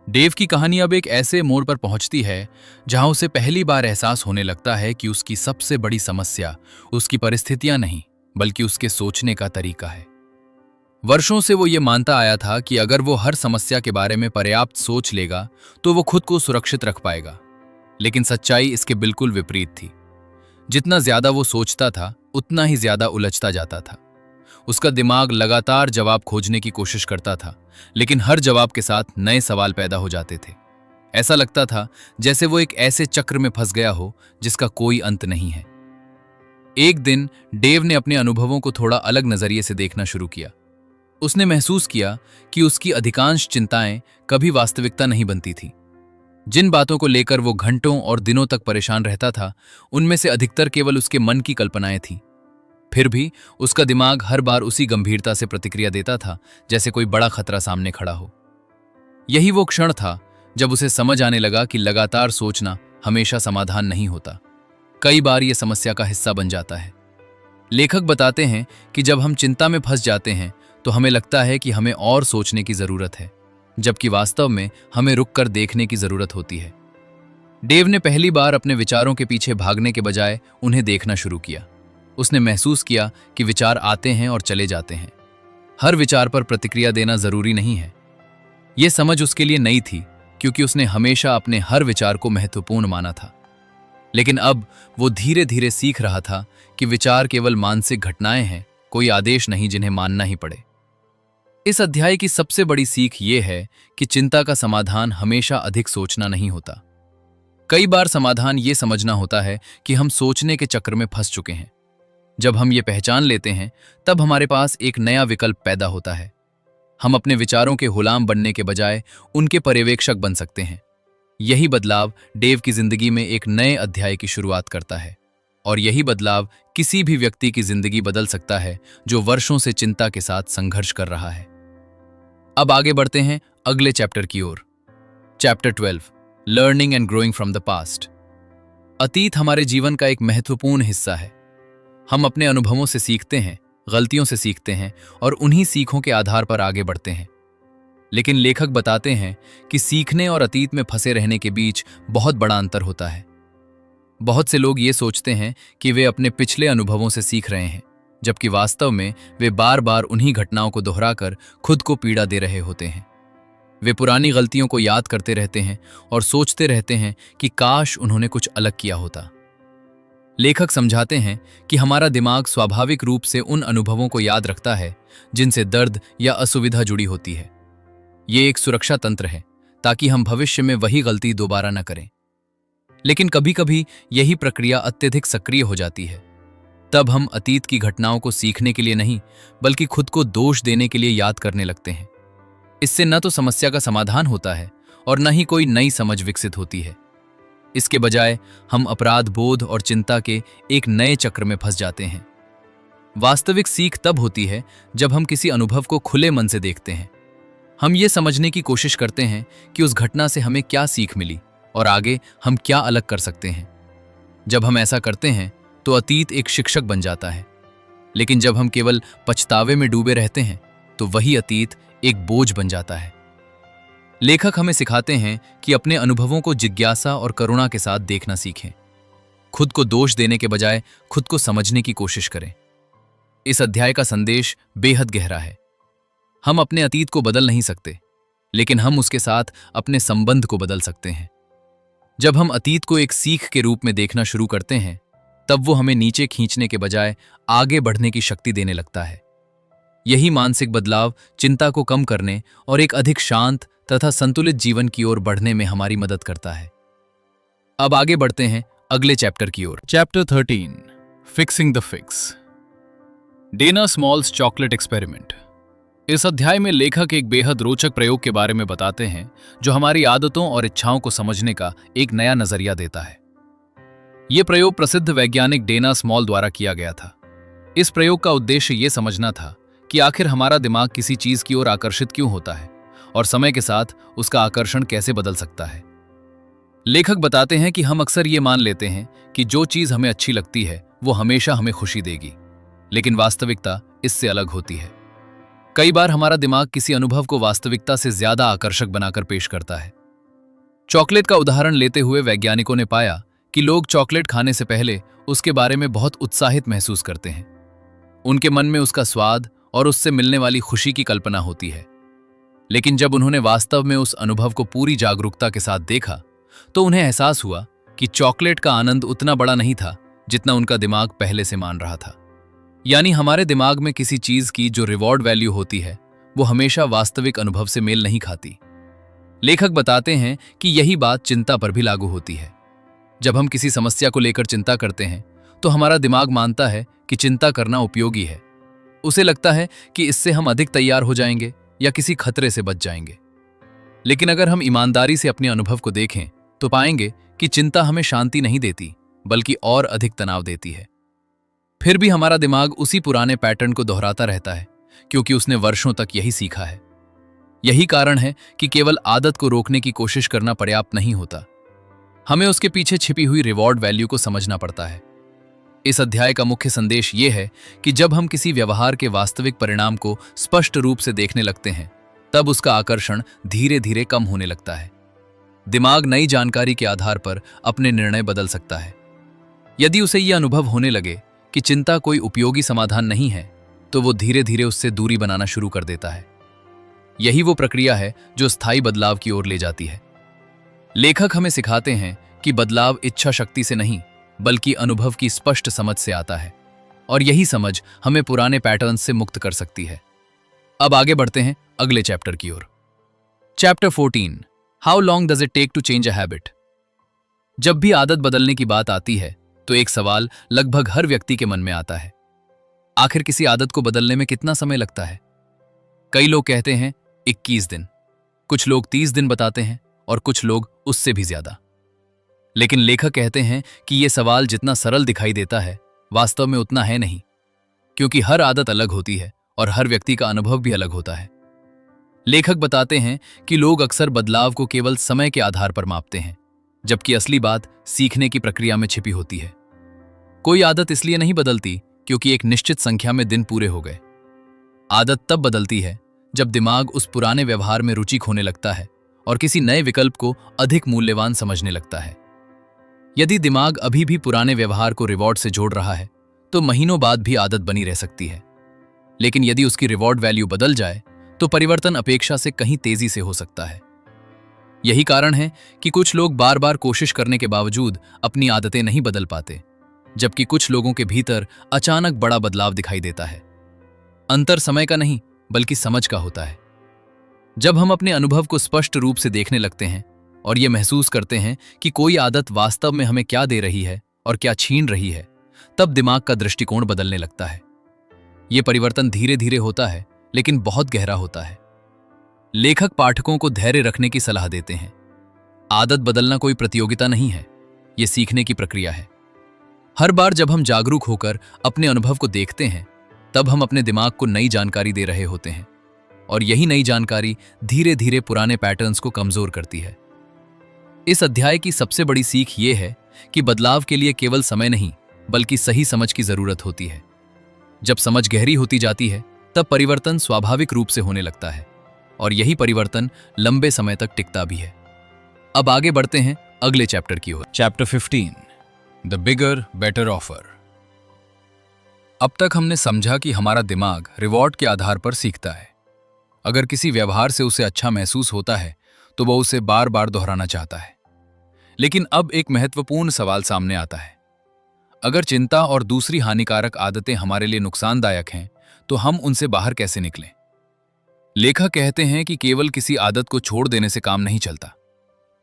Dave की कहानी अब एक ऐसे मोड़ पर पहुंचती है जहां उसे पहली बार एहसास होने लगता है कि उसकी सबसे बड़ी समस्या उसकी परिस्थितियां नहीं बल्कि उसके सोचने का तरीका है। वर्षों से वो ये मानता आया था कि अगर वो हर समस्या के बारे में पर्याप्त सोच लेगा तो वो खुद को सुरक्षित रख पाएगा। लेकिन सच्चाई इसके बिल्कुल विपरीत थी। जितना ज्यादा वो सोचता था, उतना ही ज्यादा उलझता जाता था। उसका दिमाग लगातार जवाब खोजने की कोशिश करता था, लेकिन हर जवाब के साथ नए सवाल पैदा हो जाते थे। ऐसा लगता था जैसे वो एक ऐसे चक्र में फंस गया हो जिसका कोई अंत नहीं है। एक दिन डेव ने अपने अनुभवों को थोड़ा अलग नजरिए से देखना शुरू किया। उसने महसूस किया कि उसकी अधिकांश चिंताएं कभी वास्तविकता नहीं बनती थी। जिन बातों को लेकर वो घंटों और दिनों तक परेशान रहता था, उनमें से अधिकतर केवल उसके मन की कल्पनाएं थीं। फिर भी उसका दिमाग हर बार उसी गंभीरता से प्रतिक्रिया देता था जैसे कोई बड़ा खतरा सामने खड़ा हो। यही वो क्षण था जब उसे समझ आने लगा कि लगातार सोचना हमेशा समाधान नहीं होता। कई बार यह समस्या का हिस्सा बन जाता है। लेखक बताते हैं कि जब हम चिंता में फंस जाते हैं तो हमें लगता है कि हमें और सोचने की जरूरत है, जबकि वास्तव में हमें रुककर देखने की जरूरत होती है। डेव ने पहली बार अपने विचारों के पीछे भागने के बजाय उन्हें देखना शुरू किया। उसने महसूस किया कि विचार आते हैं और चले जाते हैं। हर विचार पर प्रतिक्रिया देना जरूरी नहीं है। यह समझ उसके लिए नई थी, क्योंकि उसने हमेशा अपने हर विचार को महत्वपूर्ण माना था। लेकिन अब वो धीरे धीरे सीख रहा था कि विचार केवल मानसिक घटनाएं हैं, कोई आदेश नहीं जिन्हें मानना ही पड़े। इस अध्याय की सबसे बड़ी सीख ये है कि चिंता का समाधान हमेशा अधिक सोचना नहीं होता। कई बार समाधान ये समझना होता है कि हम सोचने के चक्र में फंस चुके हैं। जब हम ये पहचान लेते हैं, तब हमारे पास एक नया विकल्प पैदा होता है। हम अपने विचारों के गुलाम बनने के बजाय उनके पर्यवेक्षक बन सकते हैं। यही बदलाव डेव की जिंदगी में एक नए अध्याय की शुरुआत करता है, और यही बदलाव किसी भी व्यक्ति की जिंदगी बदल सकता है जो वर्षों से चिंता के साथ संघर्ष कर रहा है। अब आगे बढ़ते हैं अगले चैप्टर की ओर। Chapter 12, learning and growing from the past. अतीत हमारे जीवन का एक महत्वपूर्ण हिस्सा है। हम अपने अनुभवों से सीखते हैं, गलतियों से सीखते हैं और उन्हीं सीखों के आधार पर आगे बढ़ते हैं। लेकिन लेखक बताते हैं कि सीखने और अतीत में फंसे रहने के बीच बहुत बड़ा अंतर होता है। बहुत से लोग ये सोचते हैं कि वे अपने पिछले अनुभवों से सीख रहे हैं, जबकि वास्तव में वे बार बार उन्हीं घटनाओं को दोहराकर खुद को पीड़ा दे रहे होते हैं। वे पुरानी गलतियों को याद करते रहते हैं और सोचते रहते हैं कि काश उन्होंने कुछ अलग किया होता। लेखक समझाते हैं कि हमारा दिमाग स्वाभाविक रूप से उन अनुभवों को याद रखता है जिनसे दर्द या असुविधा जुड़ी होती है। ये एक सुरक्षा तंत्र है ताकि हम भविष्य में वही गलती दोबारा न करें। लेकिन कभी कभी यही प्रक्रिया अत्यधिक सक्रिय हो जाती है। तब हम अतीत की घटनाओं को सीखने के लिए नहीं, बल्कि खुद को दोष देने के लिए याद करने लगते हैं। इससे न तो समस्या का समाधान होता है और न ही कोई नई समझ विकसित होती है। इसके बजाय हम अपराध बोध और चिंता के एक नए चक्र में फंस जाते हैं। वास्तविक सीख तब होती है जब हम किसी अनुभव को खुले मन से देखते हैं। हम ये समझने की कोशिश करते हैं कि उस घटना से हमें क्या सीख मिली और आगे हम क्या अलग कर सकते हैं। जब हम ऐसा करते हैं तो अतीत एक शिक्षक बन जाता है। लेकिन जब हम केवल पछतावे में डूबे रहते हैं तो वही अतीत एक बोझ बन जाता है। लेखक हमें सिखाते हैं कि अपने अनुभवों को जिज्ञासा और करुणा के साथ देखना सीखें। खुद को दोष देने के बजाय खुद को समझने की कोशिश करें। इस अध्याय का संदेश बेहद गहरा है। हम अपने अतीत को बदल नहीं सकते, लेकिन हम उसके साथ अपने संबंध को बदल सकते हैं। जब हम अतीत को एक सीख के रूप में देखना शुरू करते हैं, तब वो हमें नीचे खींचने के बजाय आगे बढ़ने की शक्ति देने लगता है। यही मानसिक बदलाव चिंता को कम करने और एक अधिक शांत तथा संतुलित जीवन की ओर बढ़ने में हमारी मदद करता है। अब आगे बढ़ते हैं अगले चैप्टर की ओर। Chapter 13, fixing the fix. Dana Small's chocolate experiment. इस अध्याय में लेखक एक बेहद रोचक प्रयोग के बारे में बताते हैं जो हमारी आदतों और इच्छाओं को समझने का एक नया नजरिया देता है। यह प्रयोग प्रसिद्ध वैज्ञानिक डेना स्मॉल द्वारा किया गया था। इस प्रयोग का उद्देश्य यह समझना था कि आखिर हमारा दिमाग किसी चीज की ओर आकर्षित क्यों होता है और समय के साथ उसका आकर्षण कैसे बदल सकता है। लेखक बताते हैं कि हम अक्सर ये मान लेते हैं कि जो चीज हमें अच्छी लगती है वो हमेशा हमें खुशी देगी, लेकिन वास्तविकता इससे अलग होती है। कई बार हमारा दिमाग किसी अनुभव को वास्तविकता से ज्यादा आकर्षक बनाकर पेश करता है। चॉकलेट का उदाहरण लेते हुए वैज्ञानिकों ने पाया कि लोग चॉकलेट खाने से पहले उसके बारे में बहुत उत्साहित महसूस करते हैं। उनके मन में उसका स्वाद और उससे मिलने वाली खुशी की कल्पना होती है। लेकिन जब उन्होंने वास्तव में उस अनुभव को पूरी जागरूकता के साथ देखा, तो उन्हें एहसास हुआ कि चॉकलेट का आनंद उतना बड़ा नहीं था जितना उनका दिमाग पहले से मान रहा था। यानी हमारे दिमाग में किसी चीज की जो रिवॉर्ड वैल्यू होती है, वो हमेशा वास्तविक अनुभव से मेल नहीं खाती। लेखक बताते हैं कि यही बात चिंता पर भी लागू होती है। जब हम किसी समस्या को लेकर चिंता करते हैं, तो हमारा दिमाग मानता है कि चिंता करना उपयोगी है। उसे लगता है कि इससे हम अधिक तैयार हो जाएंगे या किसी खतरे से बच जाएंगे। लेकिन अगर हम ईमानदारी से अपने अनुभव को देखें, तो पाएंगे कि चिंता हमें शांति नहीं देती, बल्कि और अधिक तनाव देती है। फिर भी हमारा दिमाग उसी पुराने पैटर्न को दोहराता रहता है, क्योंकि उसने वर्षों तक यही सीखा है। यही कारण है कि केवल आदत को रोकने की कोशिश करना पर्याप्त नहीं होता। हमें उसके पीछे छिपी हुई रिवॉर्ड वैल्यू को समझना पड़ता है। इस अध्याय का मुख्य संदेश ये है कि जब हम किसी व्यवहार के वास्तविक परिणाम को स्पष्ट रूप से देखने लगते हैं, तब उसका आकर्षण धीरे धीरे कम होने लगता है। दिमाग नई जानकारी के आधार पर अपने निर्णय बदल सकता है। यदि उसे यह अनुभव होने लगे कि चिंता कोई उपयोगी समाधान नहीं है, तो वो धीरे धीरे उससे दूरी बनाना शुरू कर देता है। यही वो प्रक्रिया है जो स्थायी बदलाव की ओर ले जाती है। लेखक हमें सिखाते हैं कि बदलाव इच्छा शक्ति से नहीं, बल्कि अनुभव की स्पष्ट समझ से आता है, और यही समझ हमें पुराने पैटर्न से मुक्त कर सकती है। अब आगे बढ़ते हैं अगले चैप्टर की ओर। Chapter 14, how long does it take to change a habit. जब भी आदत बदलने की बात आती है, तो एक सवाल लगभग हर व्यक्ति के मन में आता है। आखिर किसी आदत को बदलने में कितना समय लगता है? कई लोग कहते हैं 21 दिन, कुछ लोग 30 दिन बताते हैं और कुछ लोग उससे भी ज्यादा। लेकिन लेखक कहते हैं कि यह सवाल जितना सरल दिखाई देता है, वास्तव में उतना है नहीं, क्योंकि हर आदत अलग होती है और हर व्यक्ति का अनुभव भी अलग होता है। लेखक बताते हैं कि लोग अक्सर बदलाव को केवल समय के आधार पर मापते हैं, जबकि असली बात सीखने की प्रक्रिया में छिपी होती है। कोई आदत इसलिए नहीं बदलती क्योंकि एक निश्चित संख्या में दिन पूरे हो गए। आदत तब बदलती है जब दिमाग उस पुराने व्यवहार में रुचि खोने लगता है और किसी नए विकल्प को अधिक मूल्यवान समझने लगता है। यदि दिमाग अभी भी पुराने व्यवहार को रिवॉर्ड से जोड़ रहा है तो महीनों बाद भी आदत बनी रह सकती है। लेकिन यदि उसकी रिवॉर्ड वैल्यू बदल जाए तो परिवर्तन अपेक्षा से कहीं तेजी से हो सकता है। यही कारण है कि कुछ लोग बार बार कोशिश करने के बावजूद अपनी आदतें नहीं बदल पाते, जबकि कुछ लोगों के भीतर अचानक बड़ा बदलाव दिखाई देता है। अंतर समय का नहीं बल्कि समझ का होता है। जब हम अपने अनुभव को स्पष्ट रूप से देखने लगते हैं और ये महसूस करते हैं कि कोई आदत वास्तव में हमें क्या दे रही है और क्या छीन रही है, तब दिमाग का दृष्टिकोण बदलने लगता है। ये परिवर्तन धीरे धीरे होता है लेकिन बहुत गहरा होता है। लेखक पाठकों को धैर्य रखने की सलाह देते हैं। आदत बदलना कोई प्रतियोगिता नहीं है, ये सीखने की प्रक्रिया है। हर बार जब हम जागरूक होकर अपने अनुभव को देखते हैं, तब हम अपने दिमाग को नई जानकारी दे रहे होते हैं और यही नई जानकारी धीरे धीरे पुराने पैटर्न्स को कमजोर करती है। इस अध्याय की सबसे बड़ी सीख ये है कि बदलाव के लिए केवल समय नहीं बल्कि सही समझ की जरूरत होती है। जब समझ गहरी होती जाती है तब परिवर्तन स्वाभाविक रूप से होने लगता है और यही परिवर्तन लंबे समय तक टिकता भी है। अब आगे बढ़ते हैं अगले चैप्टर की ओर। Chapter 15, the bigger better offer. अब तक हमने समझा कि हमारा दिमाग रिवॉर्ड के आधार पर सीखता है। अगर किसी व्यवहार से उसे अच्छा महसूस होता है तो वह उसे बार बार दोहराना चाहता है। लेकिन अब एक महत्वपूर्ण सवाल सामने आता है। अगर चिंता और दूसरी हानिकारक आदतें हमारे लिए नुकसानदायक हैं तो हम उनसे बाहर कैसे निकलें? लेखक कहते हैं कि केवल किसी आदत को छोड़ देने से काम नहीं चलता।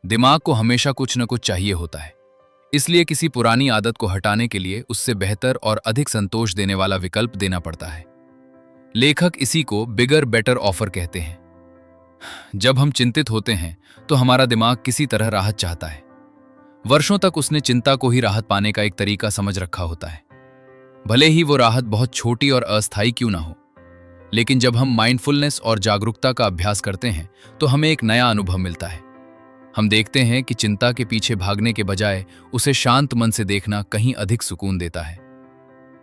दिमाग को हमेशा कुछ न कुछ चाहिए होता है। इसलिए किसी पुरानी आदत को हटाने के लिए उससे बेहतर और अधिक संतोष देने वाला विकल्प देना पड़ता है। लेखक इसी को बिगर बेटर ऑफर कहते हैं। जब हम चिंतित होते हैं तो हमारा दिमाग किसी तरह राहत चाहता है। वर्षों तक उसने चिंता को ही राहत पाने का एक तरीका समझ रखा होता है, भले ही वो राहत बहुत छोटी और अस्थायी क्यों ना हो। लेकिन जब हम माइंडफुलनेस और जागरूकता का अभ्यास करते हैं तो हमें एक नया अनुभव मिलता है। हम देखते हैं कि चिंता के पीछे भागने के बजाय उसे शांत मन से देखना कहीं अधिक सुकून देता है।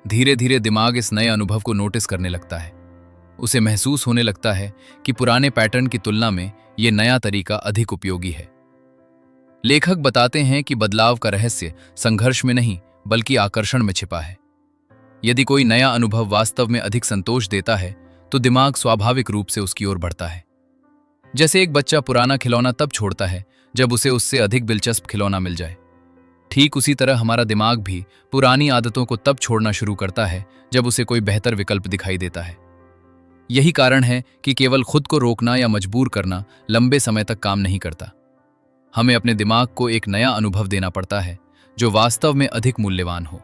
धीरे धीरे दिमाग इस नए अनुभव को नोटिस करने लगता है। उसे महसूस होने लगता है कि पुराने पैटर्न की तुलना में ये नया तरीका अधिक उपयोगी है। लेखक बताते हैं कि बदलाव का रहस्य संघर्ष में नहीं बल्कि आकर्षण में छिपा है। यदि कोई नया अनुभव वास्तव में अधिक संतोष देता है तो दिमाग स्वाभाविक रूप से उसकी ओर बढ़ता है। जैसे एक बच्चा पुराना खिलौना तब छोड़ता है जब उसे उससे अधिक दिलचस्प खिलौना मिल जाए। ठीक उसी तरह हमारा दिमाग भी पुरानी आदतों को तब छोड़ना शुरू करता है जब उसे कोई बेहतर विकल्प दिखाई देता है। यही कारण है कि केवल खुद को रोकना या मजबूर करना लंबे समय तक काम नहीं करता। हमें अपने दिमाग को एक नया अनुभव देना पड़ता है जो वास्तव में अधिक मूल्यवान हो।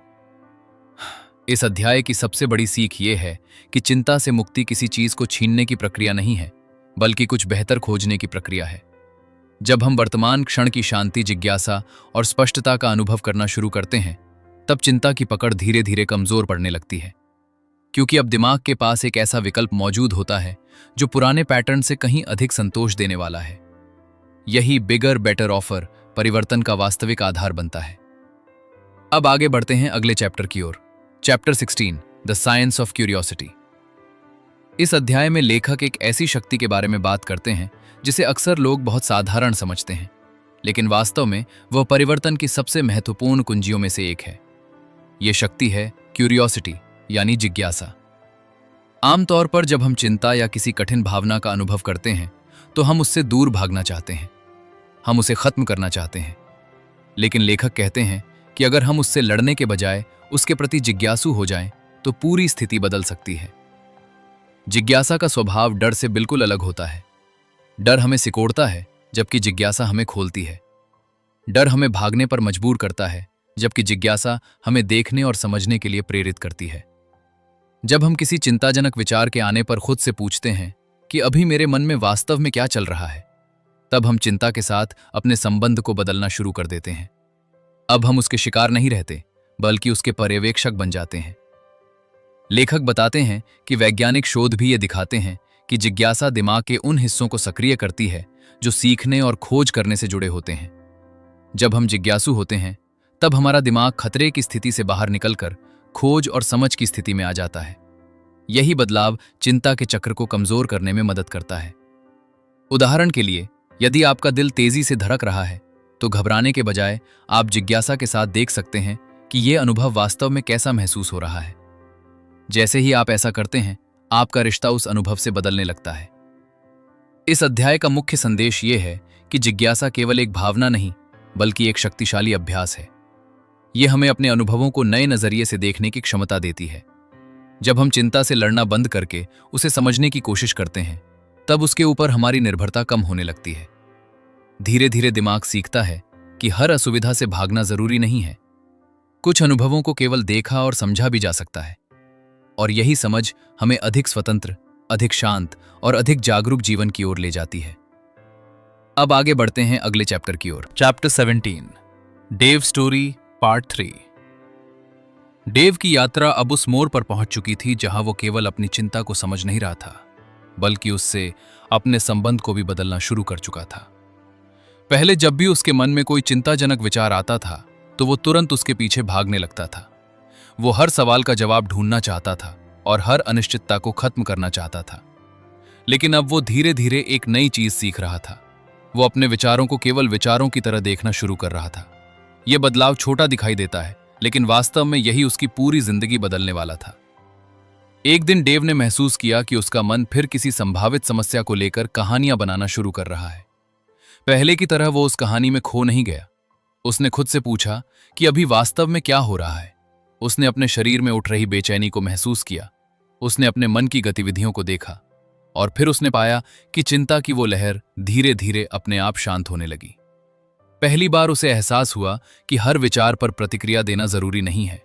इस अध्याय की सबसे बड़ी सीख ये है कि चिंता से मुक्ति किसी चीज को छीनने की प्रक्रिया नहीं है बल्कि कुछ बेहतर खोजने की प्रक्रिया है। जब हम वर्तमान क्षण की शांति, जिज्ञासा और स्पष्टता का अनुभव करना शुरू करते हैं तब चिंता की पकड़ धीरे धीरे कमजोर पड़ने लगती है, क्योंकि अब दिमाग के पास एक ऐसा विकल्प मौजूद होता है जो पुराने पैटर्न से कहीं अधिक संतोष देने वाला है। यही बिगर बेटर ऑफर परिवर्तन का वास्तविक आधार बनता है। अब आगे बढ़ते हैं अगले चैप्टर की ओर। Chapter 16, the science of curiosity. इस अध्याय में लेखक एक ऐसी शक्ति के बारे में बात करते हैं जिसे अक्सर लोग बहुत साधारण समझते हैं, लेकिन वास्तव में वह परिवर्तन की सबसे महत्वपूर्ण कुंजियों में से एक है। यह शक्ति है क्यूरियोसिटी यानी जिज्ञासा। आमतौर पर जब हम चिंता या किसी कठिन भावना का अनुभव करते हैं तो हम उससे दूर भागना चाहते हैं, हम उसे खत्म करना चाहते हैं। लेकिन लेखक कहते हैं कि अगर हम उससे लड़ने के बजाय उसके प्रति जिज्ञासु हो जाएं तो पूरी स्थिति बदल सकती है। जिज्ञासा का स्वभाव डर से बिल्कुल अलग होता है। डर हमें सिकोड़ता है जबकि जिज्ञासा हमें खोलती है। डर हमें भागने पर मजबूर करता है जबकि जिज्ञासा हमें देखने और समझने के लिए प्रेरित करती है। जब हम किसी चिंताजनक विचार के आने पर खुद से पूछते हैं कि अभी मेरे मन में वास्तव में क्या चल रहा है, तब हम चिंता के साथ अपने संबंध को बदलना शुरू कर देते हैं। अब हम उसके शिकार नहीं रहते बल्कि उसके पर्यवेक्षक बन जाते हैं। लेखक बताते हैं कि वैज्ञानिक शोध भी ये दिखाते हैं कि जिज्ञासा दिमाग के उन हिस्सों को सक्रिय करती है जो सीखने और खोज करने से जुड़े होते हैं। जब हम जिज्ञासु होते हैं तब हमारा दिमाग खतरे की स्थिति से बाहर निकलकर खोज और समझ की स्थिति में आ जाता है। यही बदलाव चिंता के चक्र को कमजोर करने में मदद करता है। उदाहरण के लिए, यदि आपका दिल तेजी से धड़क रहा है तो घबराने के बजाय आप जिज्ञासा के साथ देख सकते हैं कि यह अनुभव वास्तव में कैसा महसूस हो रहा है। जैसे ही आप ऐसा करते हैं, आपका रिश्ता उस अनुभव से बदलने लगता है। इस अध्याय का मुख्य संदेश यह है कि जिज्ञासा केवल एक भावना नहीं, बल्कि एक शक्तिशाली अभ्यास है। यह हमें अपने अनुभवों को नए नजरिए से देखने की क्षमता देती है। जब हम चिंता से लड़ना बंद करके उसे समझने की कोशिश करते हैं, तब उसके ऊपर हमारी निर्भरता कम होने लगती है। धीरे धीरे दिमाग सीखता है कि हर असुविधा से भागना जरूरी नहीं है। कुछ अनुभवों को केवल देखा और समझा भी जा सकता है, और यही समझ हमें अधिक स्वतंत्र, अधिक शांत और अधिक जागरूक जीवन की ओर ले जाती है। अब आगे बढ़ते हैं अगले चैप्टर की ओर। Chapter 17, Dave story part 3। Dave की यात्रा अब उस मोड़ पर पहुंच चुकी थी जहां वो केवल अपनी चिंता को समझ नहीं रहा था, बल्कि उससे अपने संबंध को भी बदलना शुरू कर चुका था। पहले जब भी उसके मन में कोई चिंताजनक विचार आता था तो वो तुरंत उसके पीछे भागने लगता था। वो हर सवाल का जवाब ढूंढना चाहता था और हर अनिश्चितता को खत्म करना चाहता था। लेकिन अब वो धीरे धीरे एक नई चीज सीख रहा था। वो अपने विचारों को केवल विचारों की तरह देखना शुरू कर रहा था। यह बदलाव छोटा दिखाई देता है, लेकिन वास्तव में यही उसकी पूरी जिंदगी बदलने वाला था। एक दिन डेव ने महसूस किया कि उसका मन फिर किसी संभावित समस्या को लेकर कहानियां बनाना शुरू कर रहा है। पहले की तरह वो उस कहानी में खो नहीं गया। उसने खुद से पूछा कि अभी वास्तव में क्या हो रहा है। उसने अपने शरीर में उठ रही बेचैनी को महसूस किया। उसने अपने मन की गतिविधियों को देखा और फिर उसने पाया कि चिंता की वो लहर धीरे धीरे अपने आप शांत होने लगी। पहली बार उसे एहसास हुआ कि हर विचार पर प्रतिक्रिया देना जरूरी नहीं है,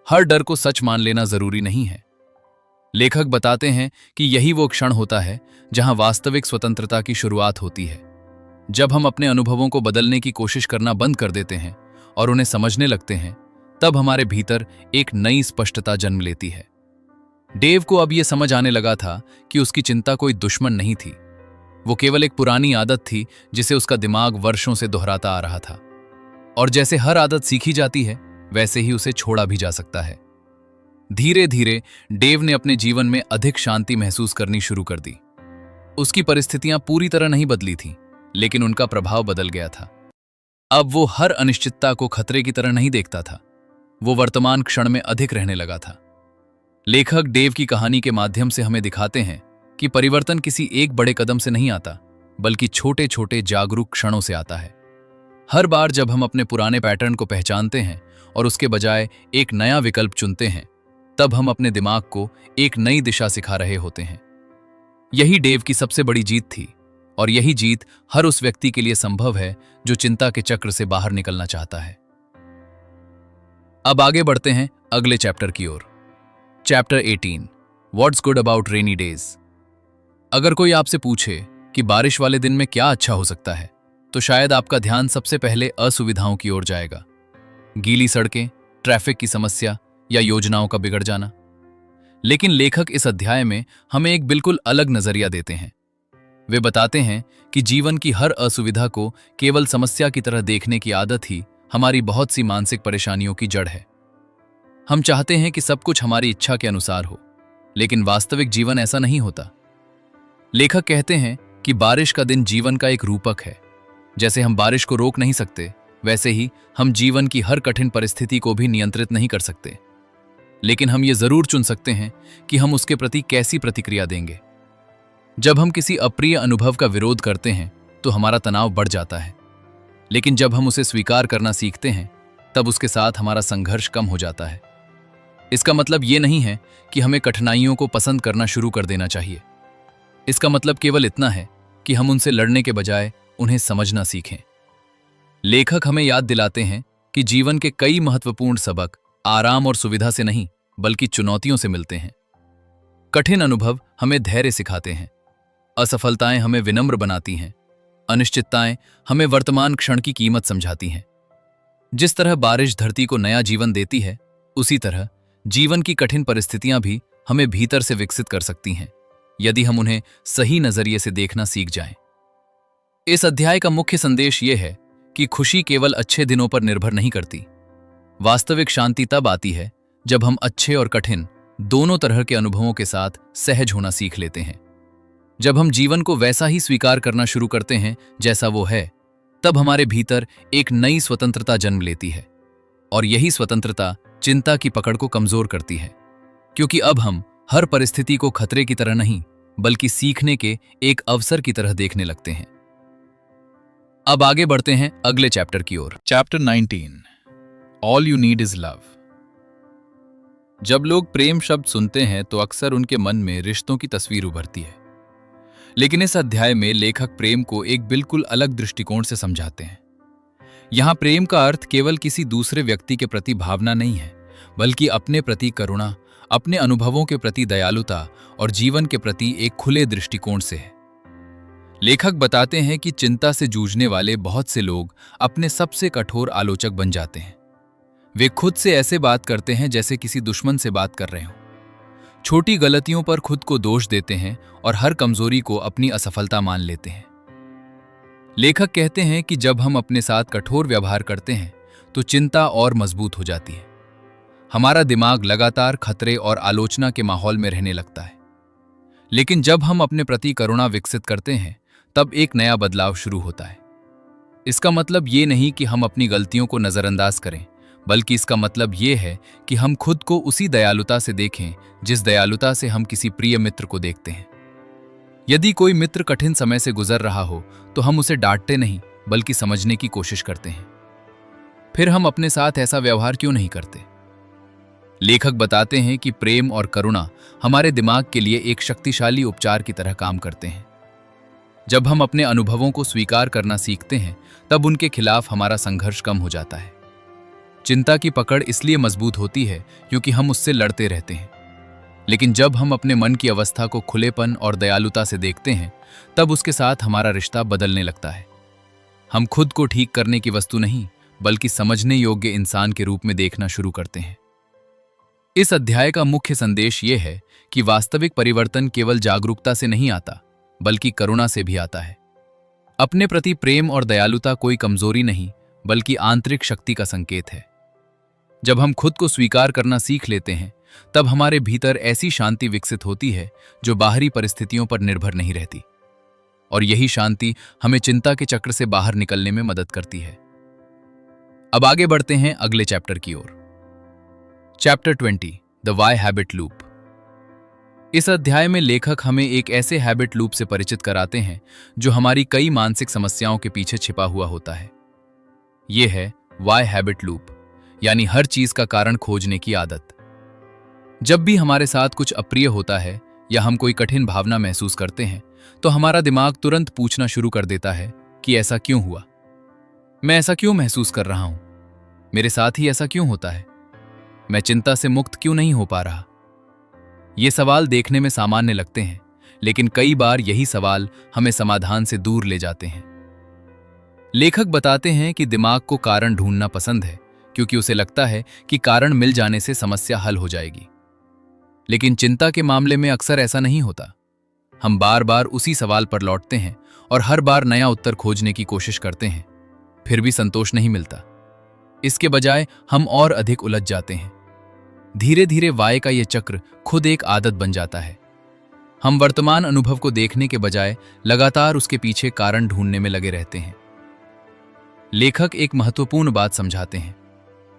हर डर को सच मान लेना जरूरी नहीं है। लेखक बताते हैं कि यही वो क्षण होता है जहां वास्तविक स्वतंत्रता की शुरुआत होती है। जब हम अपने अनुभवों को बदलने की कोशिश करना बंद कर देते हैं और उन्हें समझने लगते हैं, तब हमारे भीतर एक नई स्पष्टता जन्म लेती है। डेव को अब यह समझ आने लगा था कि उसकी चिंता कोई दुश्मन नहीं थी। वो केवल एक पुरानी आदत थी जिसे उसका दिमाग वर्षों से दोहराता आ रहा था। और जैसे हर आदत सीखी जाती है, वैसे ही उसे छोड़ा भी जा सकता है। धीरे धीरे डेव ने अपने जीवन में अधिक शांति महसूस करनी शुरू कर दी। उसकी परिस्थितियां पूरी तरह नहीं बदली थीं, लेकिन उनका प्रभाव बदल गया था। अब वो हर अनिश्चितता को खतरे की तरह नहीं देखता था। वो वर्तमान क्षण में अधिक रहने लगा था। लेखक डेव की कहानी के माध्यम से हमें दिखाते हैं कि परिवर्तन किसी एक बड़े कदम से नहीं आता, बल्कि छोटे छोटे जागरूक क्षणों से आता है। हर बार जब हम अपने पुराने पैटर्न को पहचानते हैं और उसके बजाय एक नया विकल्प चुनते हैं, तब हम अपने दिमाग को एक नई दिशा सिखा रहे होते हैं। यही डेव की सबसे बड़ी जीत थी, और यही जीत हर उस व्यक्ति के लिए संभव है जो चिंता के चक्र से बाहर निकलना चाहता है। अब आगे बढ़ते हैं अगले चैप्टर की ओर। Chapter 18, what's good about rainy days. अगर कोई आपसे पूछे कि बारिश वाले दिन में क्या अच्छा हो सकता है, तो शायद आपका ध्यान सबसे पहले असुविधाओं की ओर जाएगा। गीली सड़कें, ट्रैफिक की समस्या या योजनाओं का बिगड़ जाना। लेकिन लेखक इस अध्याय में हमें एक बिल्कुल अलग नजरिया देते हैं। वे बताते हैं कि जीवन की हर असुविधा को केवल समस्या की तरह देखने की आदत ही हमारी बहुत सी मानसिक परेशानियों की जड़ है। हम चाहते हैं कि सब कुछ हमारी इच्छा के अनुसार हो, लेकिन वास्तविक जीवन ऐसा नहीं होता। लेखक कहते हैं कि बारिश का दिन जीवन का एक रूपक है। जैसे हम बारिश को रोक नहीं सकते, वैसे ही हम जीवन की हर कठिन परिस्थिति को भी नियंत्रित नहीं कर सकते। लेकिन हम ये जरूर चुन सकते हैं कि हम उसके प्रति कैसी प्रतिक्रिया देंगे। जब हम किसी अप्रिय अनुभव का विरोध करते हैं तो हमारा तनाव बढ़ जाता है, लेकिन जब हम उसे स्वीकार करना सीखते हैं, तब उसके साथ हमारा संघर्ष कम हो जाता है। इसका मतलब ये नहीं है कि हमें कठिनाइयों को पसंद करना शुरू कर देना चाहिए। इसका मतलब केवल इतना है कि हम उनसे लड़ने के बजाय उन्हें समझना सीखें। लेखक हमें याद दिलाते हैं कि जीवन के कई महत्वपूर्ण सबक आराम और सुविधा से नहीं, बल्कि चुनौतियों से मिलते हैं। कठिन अनुभव हमें धैर्य सिखाते हैं, असफलताएं हमें विनम्र बनाती हैं, अनिश्चितताएं हमें वर्तमान क्षण की कीमत समझाती हैं। जिस तरह बारिश धरती को नया जीवन देती है, उसी तरह जीवन की कठिन परिस्थितियां भी हमें भीतर से विकसित कर सकती हैं। यदि हम उन्हें सही नजरिए से देखना सीख जाएं। इस अध्याय का मुख्य संदेश यह है कि खुशी केवल अच्छे दिनों पर निर्भर नहीं करती। वास्तविक शांति तब आती है जब हम अच्छे और कठिन दोनों तरह के अनुभवों के साथ सहज होना सीख लेते हैं। जब हम जीवन को वैसा ही स्वीकार करना शुरू करते हैं जैसा वो है, तब हमारे भीतर एक नई स्वतंत्रता जन्म लेती है। और यही स्वतंत्रता चिंता की पकड़ को कमजोर करती है, क्योंकि अब हम हर परिस्थिति को खतरे की तरह नहीं बल्कि सीखने के एक अवसर की तरह देखने लगते हैं। अब आगे बढ़ते हैं अगले चैप्टर की ओर। Chapter 19, all you need is love. जब लोग प्रेम शब्द सुनते हैं तो अक्सर उनके मन में रिश्तों की तस्वीर उभरती है, लेकिन इस अध्याय में लेखक प्रेम को एक बिल्कुल अलग दृष्टिकोण से समझाते हैं। यहां प्रेम का अर्थ केवल किसी दूसरे व्यक्ति के प्रति भावना नहीं है, बल्कि अपने प्रति करुणा, अपने अनुभवों के प्रति दयालुता और जीवन के प्रति एक खुले दृष्टिकोण से है। लेखक बताते हैं कि चिंता से जूझने वाले बहुत से लोग अपने सबसे कठोर आलोचक बन जाते हैं। वे खुद से ऐसे बात करते हैं जैसे किसी दुश्मन से बात कर रहे हों। छोटी गलतियों पर खुद को दोष देते हैं और हर कमजोरी को अपनी असफलता मान लेते हैं। लेखक कहते हैं कि जब हम अपने साथ कठोर व्यवहार करते हैं तो चिंता और मजबूत हो जाती है। हमारा दिमाग लगातार खतरे और आलोचना के माहौल में रहने लगता है। लेकिन जब हम अपने प्रति करुणा विकसित करते हैं, तब एक नया बदलाव शुरू होता है। इसका मतलब ये नहीं कि हम अपनी गलतियों को नजरअंदाज करें, बल्कि इसका मतलब ये है कि हम खुद को उसी दयालुता से देखें जिस दयालुता से हम किसी प्रिय मित्र को देखते हैं। यदि कोई मित्र कठिन समय से गुजर रहा हो तो हम उसे डांटते नहीं बल्कि समझने की कोशिश करते हैं। फिर हम अपने साथ ऐसा व्यवहार क्यों नहीं करते? लेखक बताते हैं कि प्रेम और करुणा हमारे दिमाग के लिए एक शक्तिशाली उपचार की तरह काम करते हैं। जब हम अपने अनुभवों को स्वीकार करना सीखते हैं, तब उनके खिलाफ हमारा संघर्ष कम हो जाता है। चिंता की पकड़ इसलिए मजबूत होती है क्योंकि हम उससे लड़ते रहते हैं। लेकिन जब हम अपने मन की अवस्था को खुलेपन और दयालुता से देखते हैं, तब उसके साथ हमारा रिश्ता बदलने लगता है। हम खुद को ठीक करने की वस्तु नहीं, बल्कि समझने योग्य इंसान के रूप में देखना शुरू करते हैं। इस अध्याय का मुख्य संदेश ये है कि वास्तविक परिवर्तन केवल जागरूकता से नहीं आता, बल्कि करुणा से भी आता है। अपने प्रति प्रेम और दयालुता कोई कमजोरी नहीं, बल्कि आंतरिक शक्ति का संकेत है। जब हम खुद को स्वीकार करना सीख लेते हैं, तब हमारे भीतर ऐसी शांति विकसित होती है जो बाहरी परिस्थितियों पर निर्भर नहीं रहती। और यही शांति हमें चिंता के चक्र से बाहर निकलने में मदद करती है। अब आगे बढ़ते हैं अगले चैप्टर की ओर। Chapter 20, the why habit loop. इस अध्याय में लेखक हमें एक ऐसे हैबिट लूप से परिचित कराते हैं जो हमारी कई मानसिक समस्याओं के पीछे छिपा हुआ होता है। यह है वाई हैबिट लूप, यानी हर चीज का कारण खोजने की आदत। जब भी हमारे साथ कुछ अप्रिय होता है या हम कोई कठिन भावना महसूस करते हैं, तो हमारा दिमाग तुरंत पूछना शुरू कर देता है कि ऐसा क्यों हुआ? मैं ऐसा क्यों महसूस कर रहा हूं? मेरे साथ ही ऐसा क्यों होता है? मैं चिंता से मुक्त क्यों नहीं हो पा रहा? ये सवाल देखने में सामान्य लगते हैं, लेकिन कई बार यही सवाल हमें समाधान से दूर ले जाते हैं। लेखक बताते हैं कि दिमाग को कारण ढूंढना पसंद है, क्योंकि उसे लगता है कि कारण मिल जाने से समस्या हल हो जाएगी। लेकिन चिंता के मामले में अक्सर ऐसा नहीं होता। हम बार बार उसी सवाल पर लौटते हैं और हर बार नया उत्तर खोजने की कोशिश करते हैं, फिर भी संतोष नहीं मिलता। इसके बजाय हम और अधिक उलझ जाते हैं। धीरे धीरे वाई का यह चक्र खुद एक आदत बन जाता है। हम वर्तमान अनुभव को देखने के बजाय लगातार उसके पीछे कारण ढूंढने में लगे रहते हैं। लेखक एक महत्वपूर्ण बात समझाते हैं।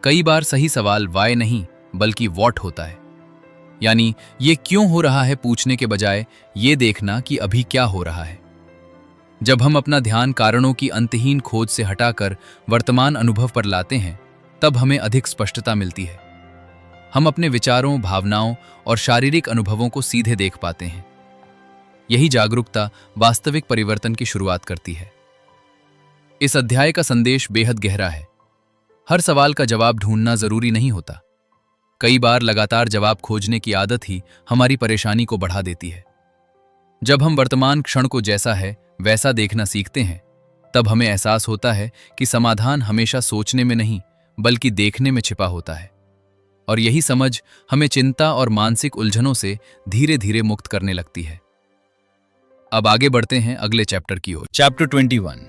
कई बार सही सवाल वाई नहीं बल्कि व्हाट होता है, यानी ये क्यों हो रहा है पूछने के बजाय ये देखना कि अभी क्या हो रहा है। जब हम अपना ध्यान कारणों की अंतहीन खोज से हटाकर वर्तमान अनुभव पर लाते हैं, तब हमें अधिक स्पष्टता मिलती है। हम अपने विचारों, भावनाओं और शारीरिक अनुभवों को सीधे देख पाते हैं। यही जागरूकता वास्तविक परिवर्तन की शुरुआत करती है। इस अध्याय का संदेश बेहद गहरा है। हर सवाल का जवाब ढूंढना जरूरी नहीं होता। कई बार लगातार जवाब खोजने की आदत ही हमारी परेशानी को बढ़ा देती है। जब हम वर्तमान क्षण को जैसा है वैसा देखना सीखते हैं, तब हमें एहसास होता है कि समाधान हमेशा सोचने में नहीं बल्कि देखने में छिपा होता है। और यही समझ हमें चिंता और मानसिक उलझनों से धीरे धीरे मुक्त करने लगती है। अब आगे बढ़ते हैं अगले चैप्टर की ओर। Chapter 21,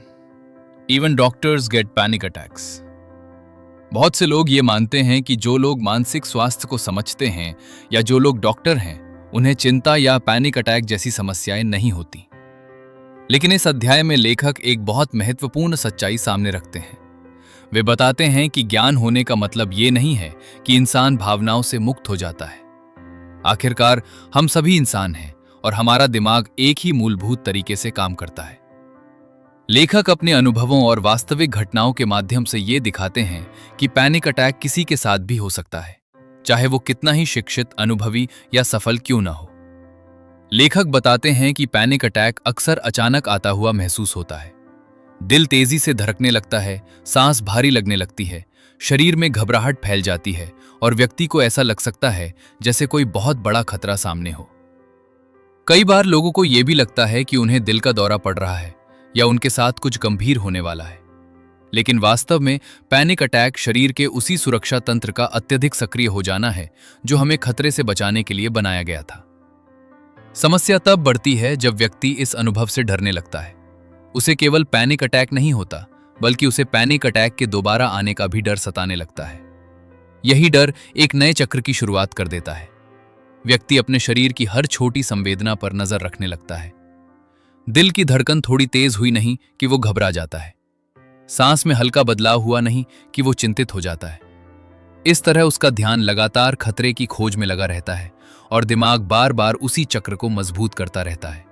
even doctors get panic attacks. बहुत से लोग ये मानते हैं कि जो लोग मानसिक स्वास्थ्य को समझते हैं या जो लोग डॉक्टर हैं, उन्हें चिंता या पैनिक अटैक जैसी समस्याएं नहीं होती। लेकिन इस अध्याय में लेखक एक बहुत महत्वपूर्ण सच्चाई सामने रखते हैं। वे बताते हैं कि ज्ञान होने का मतलब ये नहीं है कि इंसान भावनाओं से मुक्त हो जाता है। आखिरकार हम सभी इंसान हैं और हमारा दिमाग एक ही मूलभूत तरीके से काम करता है। लेखक अपने अनुभवों और वास्तविक घटनाओं के माध्यम से ये दिखाते हैं कि पैनिक अटैक किसी के साथ भी हो सकता है, चाहे वो कितना ही शिक्षित, अनुभवी या सफल क्यों ना हो। लेखक बताते हैं कि पैनिक अटैक अक्सर अचानक आता हुआ महसूस होता है। दिल तेजी से धड़कने लगता है, सांस भारी लगने लगती है, शरीर में घबराहट फैल जाती है और व्यक्ति को ऐसा लग सकता है जैसे कोई बहुत बड़ा खतरा सामने हो। कई बार लोगों को यह भी लगता है कि उन्हें दिल का दौरा पड़ रहा है या उनके साथ कुछ गंभीर होने वाला है। लेकिन वास्तव में पैनिक अटैक शरीर के उसी सुरक्षा तंत्र का अत्यधिक सक्रिय हो जाना है जो हमें खतरे से बचाने के लिए बनाया गया था। समस्या तब बढ़ती है जब व्यक्ति इस अनुभव से डरने लगता है। उसे केवल पैनिक अटैक नहीं होता, बल्कि उसे पैनिक अटैक के दोबारा आने का भी डर सताने लगता है। यही डर एक नए चक्र की शुरुआत कर देता है। व्यक्ति अपने शरीर की हर छोटी संवेदना पर नजर रखने लगता है। दिल की धड़कन थोड़ी तेज हुई नहीं कि वो घबरा जाता है। सांस में हल्का बदलाव हुआ नहीं कि वो चिंतित हो जाता है। इस तरह उसका ध्यान लगातार खतरे की खोज में लगा रहता है और दिमाग बार बार उसी चक्र को मजबूत करता रहता है।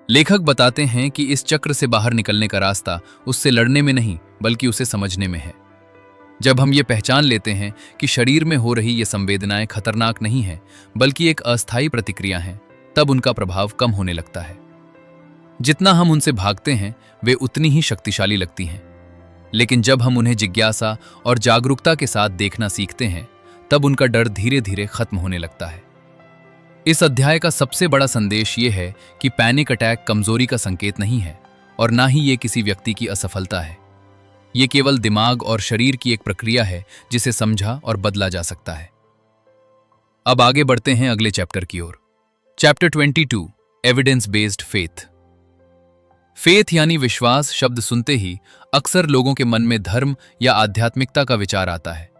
लेखक बताते हैं कि इस चक्र से बाहर निकलने का रास्ता उससे लड़ने में नहीं, बल्कि उसे समझने में है। जब हम ये पहचान लेते हैं कि शरीर में हो रही ये संवेदनाएं खतरनाक नहीं हैं, बल्कि एक अस्थायी प्रतिक्रिया हैं, तब उनका प्रभाव कम होने लगता है। जितना हम उनसे भागते हैं, वे उतनी ही शक्तिशाली लगती हैं। लेकिन जब हम उन्हें जिज्ञासा और जागरूकता के साथ देखना सीखते हैं, तब उनका डर धीरे धीरे खत्म होने लगता है। इस अध्याय का सबसे बड़ा संदेश ये है कि पैनिक अटैक कमजोरी का संकेत नहीं है और ना ही ये किसी व्यक्ति की असफलता है। ये केवल दिमाग और शरीर की एक प्रक्रिया है जिसे समझा और बदला जा सकता है। अब आगे बढ़ते हैं अगले चैप्टर की ओर। Chapter 22, evidence based faith. Faith यानी विश्वास शब्द सुनते ही अक्सर लोगों के मन में धर्म या आध्यात्मिकता का विचार आता है।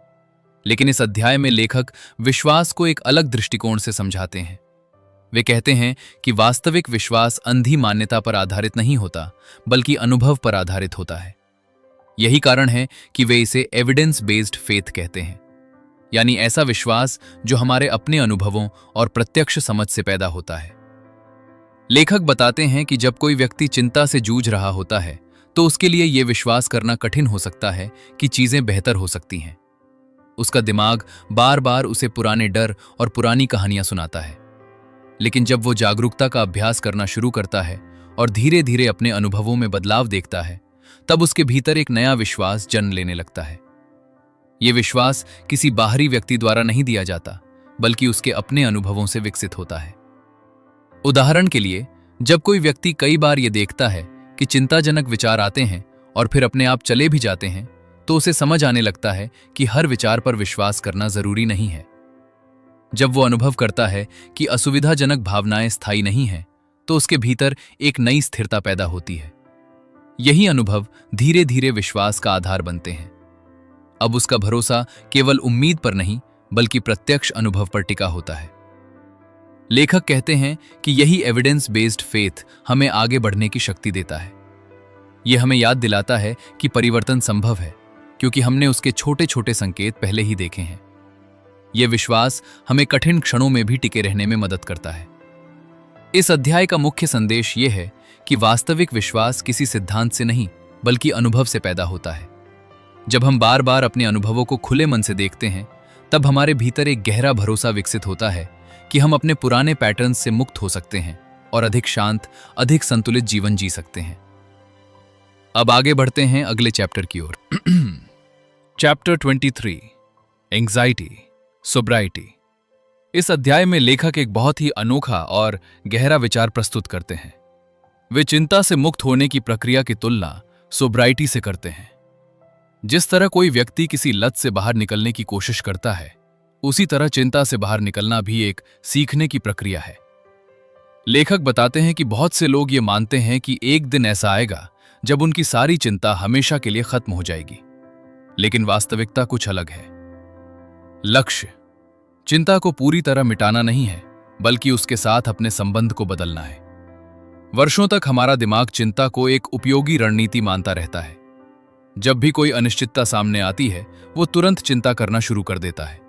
लेकिन इस अध्याय में लेखक विश्वास को एक अलग दृष्टिकोण से समझाते हैं। वे कहते हैं कि वास्तविक विश्वास अंधी मान्यता पर आधारित नहीं होता, बल्कि अनुभव पर आधारित होता है। यही कारण है कि वे इसे एविडेंस बेस्ड फेथ कहते हैं, यानी ऐसा विश्वास जो हमारे अपने अनुभवों और प्रत्यक्ष समझ से पैदा होता है। लेखक बताते हैं कि जब कोई व्यक्ति चिंता से जूझ रहा होता है, तो उसके लिए यह विश्वास करना कठिन हो सकता है कि चीजें बेहतर हो सकती हैं। उसका दिमाग बार बार उसे पुराने डर और पुरानी कहानियां सुनाता है। लेकिन जब वो जागरूकता का अभ्यास करना शुरू करता है और धीरे धीरे अपने अनुभवों में बदलाव देखता है, तब उसके भीतर एक नया विश्वास जन्म लेने लगता है। ये विश्वास किसी बाहरी व्यक्ति द्वारा नहीं दिया जाता, बल्कि उसके अपने अनुभवों से विकसित होता है। उदाहरण के लिए, जब कोई व्यक्ति कई बार ये देखता है कि चिंताजनक विचार आते हैं और फिर अपने आप चले भी जाते हैं, तो उसे समझ आने लगता है कि हर विचार पर विश्वास करना जरूरी नहीं है। जब वो अनुभव करता है कि असुविधाजनक भावनाएं स्थायी नहीं हैं, तो उसके भीतर एक नई स्थिरता पैदा होती है। यही अनुभव धीरे धीरे विश्वास का आधार बनते हैं। अब उसका भरोसा केवल उम्मीद पर नहीं, बल्कि प्रत्यक्ष अनुभव पर टिका होता है। लेखक कहते हैं कि यही एविडेंस बेस्ड फेथ हमें आगे बढ़ने की शक्ति देता है। यह हमें याद दिलाता है कि परिवर्तन संभव है, क्योंकि हमने उसके छोटे छोटे संकेत पहले ही देखे हैं। यह विश्वास हमें कठिन क्षणों में भी टिके रहने में मदद करता है। इस अध्याय का मुख्य संदेश यह है कि वास्तविक विश्वास किसी सिद्धांत से नहीं, बल्कि अनुभव से पैदा होता है। जब हम बार बार अपने अनुभवों को खुले मन से देखते हैं, तब हमारे भीतर एक गहरा भरोसा विकसित होता है कि हम अपने पुराने पैटर्न से मुक्त हो सकते हैं और अधिक शांत, अधिक संतुलित जीवन जी सकते हैं। अब आगे बढ़ते हैं अगले चैप्टर की ओर। Chapter 23, anxiety, सोब्राइटी। इस अध्याय में लेखक एक बहुत ही अनोखा और गहरा विचार प्रस्तुत करते हैं। वे चिंता से मुक्त होने की प्रक्रिया की तुलना सोब्राइटी से करते हैं। जिस तरह कोई व्यक्ति किसी लत से बाहर निकलने की कोशिश करता है, उसी तरह चिंता से बाहर निकलना भी एक सीखने की प्रक्रिया है। लेखक बताते हैं कि बहुत से लोग ये मानते हैं कि एक दिन ऐसा आएगा जब उनकी सारी चिंता हमेशा के लिए खत्म हो जाएगी, लेकिन वास्तविकता कुछ अलग है। लक्ष्य चिंता को पूरी तरह मिटाना नहीं है, बल्कि उसके साथ अपने संबंध को बदलना है। वर्षों तक हमारा दिमाग चिंता को एक उपयोगी रणनीति मानता रहता है। जब भी कोई अनिश्चितता सामने आती है, वो तुरंत चिंता करना शुरू कर देता है।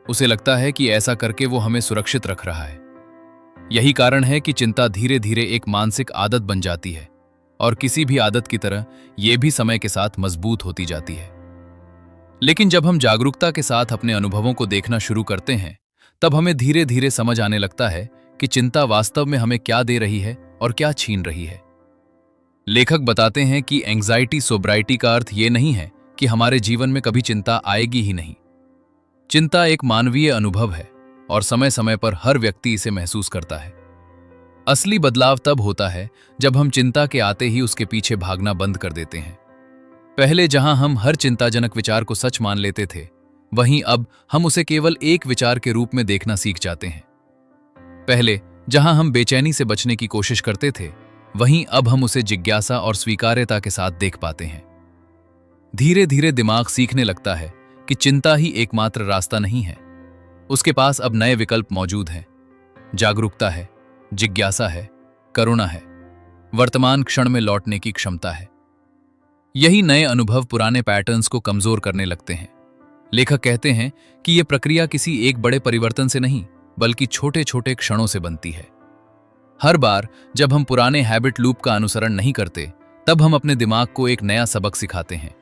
उसे लगता है कि ऐसा करके वो हमें सुरक्षित रख रहा है। यही कारण है कि चिंता धीरे धीरे एक मानसिक आदत बन जाती है, और किसी भी आदत की तरह ये भी समय के साथ मजबूत होती जाती है। लेकिन जब हम जागरूकता के साथ अपने अनुभवों को देखना शुरू करते हैं, तब हमें धीरे धीरे समझ आने लगता है कि चिंता वास्तव में हमें क्या दे रही है और क्या छीन रही है। लेखक बताते हैं कि एंग्जाइटी सोब्राइटी का अर्थ ये नहीं है कि हमारे जीवन में कभी चिंता आएगी ही नहीं। चिंता एक मानवीय अनुभव है और समय समय पर हर व्यक्ति इसे महसूस करता है। असली बदलाव तब होता है जब हम चिंता के आते ही उसके पीछे भागना बंद कर देते हैं। पहले जहां हम हर चिंताजनक विचार को सच मान लेते थे, वहीं अब हम उसे केवल एक विचार के रूप में देखना सीख जाते हैं। पहले जहां हम बेचैनी से बचने की कोशिश करते थे, वहीं अब हम उसे जिज्ञासा और स्वीकार्यता के साथ देख पाते हैं। धीरे धीरे दिमाग सीखने लगता है कि चिंता ही एकमात्र रास्ता नहीं है। उसके पास अब नए विकल्प मौजूद हैं। जागरूकता है, जिज्ञासा है, करुणा है, वर्तमान क्षण में लौटने की क्षमता है। यही नए अनुभव पुराने पैटर्न्स को कमजोर करने लगते हैं। लेखक कहते हैं कि यह प्रक्रिया किसी एक बड़े परिवर्तन से नहीं, बल्कि छोटे छोटे क्षणों से बनती है। हर बार जब हम पुराने हैबिट लूप का अनुसरण नहीं करते, तब हम अपने दिमाग को एक नया सबक सिखाते हैं।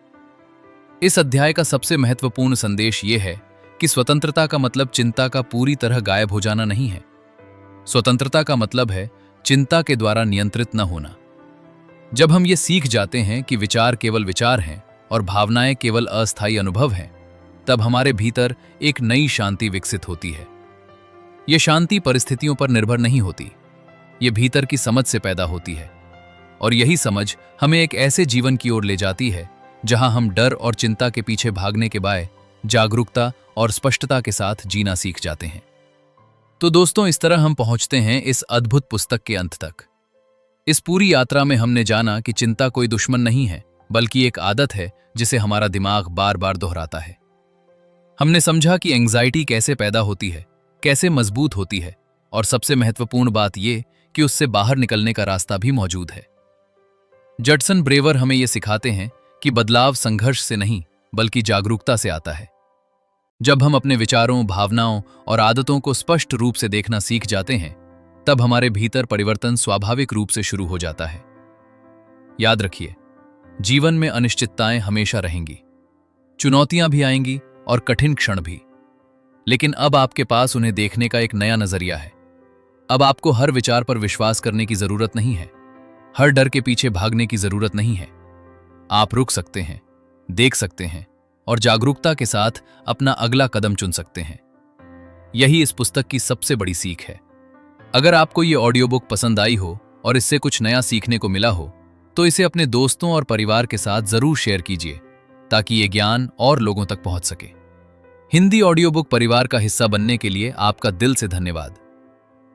इस अध्याय का सबसे महत्वपूर्ण संदेश यह है कि स्वतंत्रता का मतलब चिंता का पूरी तरह गायब हो जाना नहीं है। स्वतंत्रता का मतलब है चिंता के द्वारा नियंत्रित न होना। जब हम ये सीख जाते हैं कि विचार केवल विचार हैं और भावनाएं केवल अस्थायी अनुभव हैं, तब हमारे भीतर एक नई शांति विकसित होती है। ये शांति परिस्थितियों पर निर्भर नहीं होती, ये भीतर की समझ से पैदा होती है, और यही समझ हमें एक ऐसे जीवन की ओर ले जाती है जहां हम डर और चिंता के पीछे भागने के बजाय जागरूकता और स्पष्टता के साथ जीना सीख जाते हैं। तो दोस्तों, इस तरह हम पहुंचते हैं इस अद्भुत पुस्तक के अंत तक। इस पूरी यात्रा में हमने जाना कि चिंता कोई दुश्मन नहीं है, बल्कि एक आदत है जिसे हमारा दिमाग बार बार दोहराता है। हमने समझा कि एंग्जाइटी कैसे पैदा होती है, कैसे मजबूत होती है, और सबसे महत्वपूर्ण बात यह कि उससे बाहर निकलने का रास्ता भी मौजूद है। जडसन ब्रेवर हमें यह सिखाते हैं कि बदलाव संघर्ष से नहीं, बल्कि जागरूकता से आता है। जब हम अपने विचारों, भावनाओं और आदतों को स्पष्ट रूप से देखना सीख जाते हैं, तब हमारे भीतर परिवर्तन स्वाभाविक रूप से शुरू हो जाता है। याद रखिए, जीवन में अनिश्चितताएं हमेशा रहेंगी, चुनौतियां भी आएंगी और कठिन क्षण भी। लेकिन अब आपके पास उन्हें देखने का एक नया नजरिया है। अब आपको हर विचार पर विश्वास करने की जरूरत नहीं है, हर डर के पीछे भागने की जरूरत नहीं है। आप रुक सकते हैं, देख सकते हैं और जागरूकता के साथ अपना अगला कदम चुन सकते हैं। यही इस पुस्तक की सबसे बड़ी सीख है। अगर आपको ये ऑडियो बुक पसंद आई हो और इससे कुछ नया सीखने को मिला हो, तो इसे अपने दोस्तों और परिवार के साथ जरूर शेयर कीजिए, ताकि ये ज्ञान और लोगों तक पहुंच सके। हिंदी ऑडियो बुक परिवार का हिस्सा बनने के लिए आपका दिल से धन्यवाद।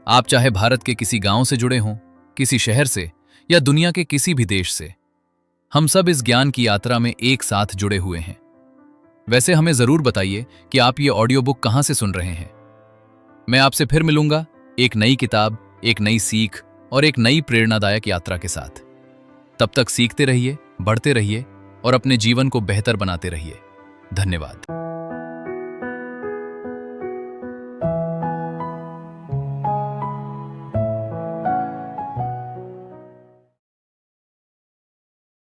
आप चाहे भारत के किसी गांव से जुड़े हों, किसी शहर से, या दुनिया के किसी भी देश से, हम सब इस ज्ञान की यात्रा में एक साथ जुड़े हुए हैं। वैसे हमें जरूर बताइए कि आप ये ऑडियो बुक कहां से सुन रहे हैं। मैं आपसे फिर मिलूंगा एक नई किताब, एक नई सीख और एक नई प्रेरणादायक यात्रा के साथ। तब तक सीखते रहिए, बढ़ते रहिए और अपने जीवन को बेहतर बनाते रहिए। धन्यवाद।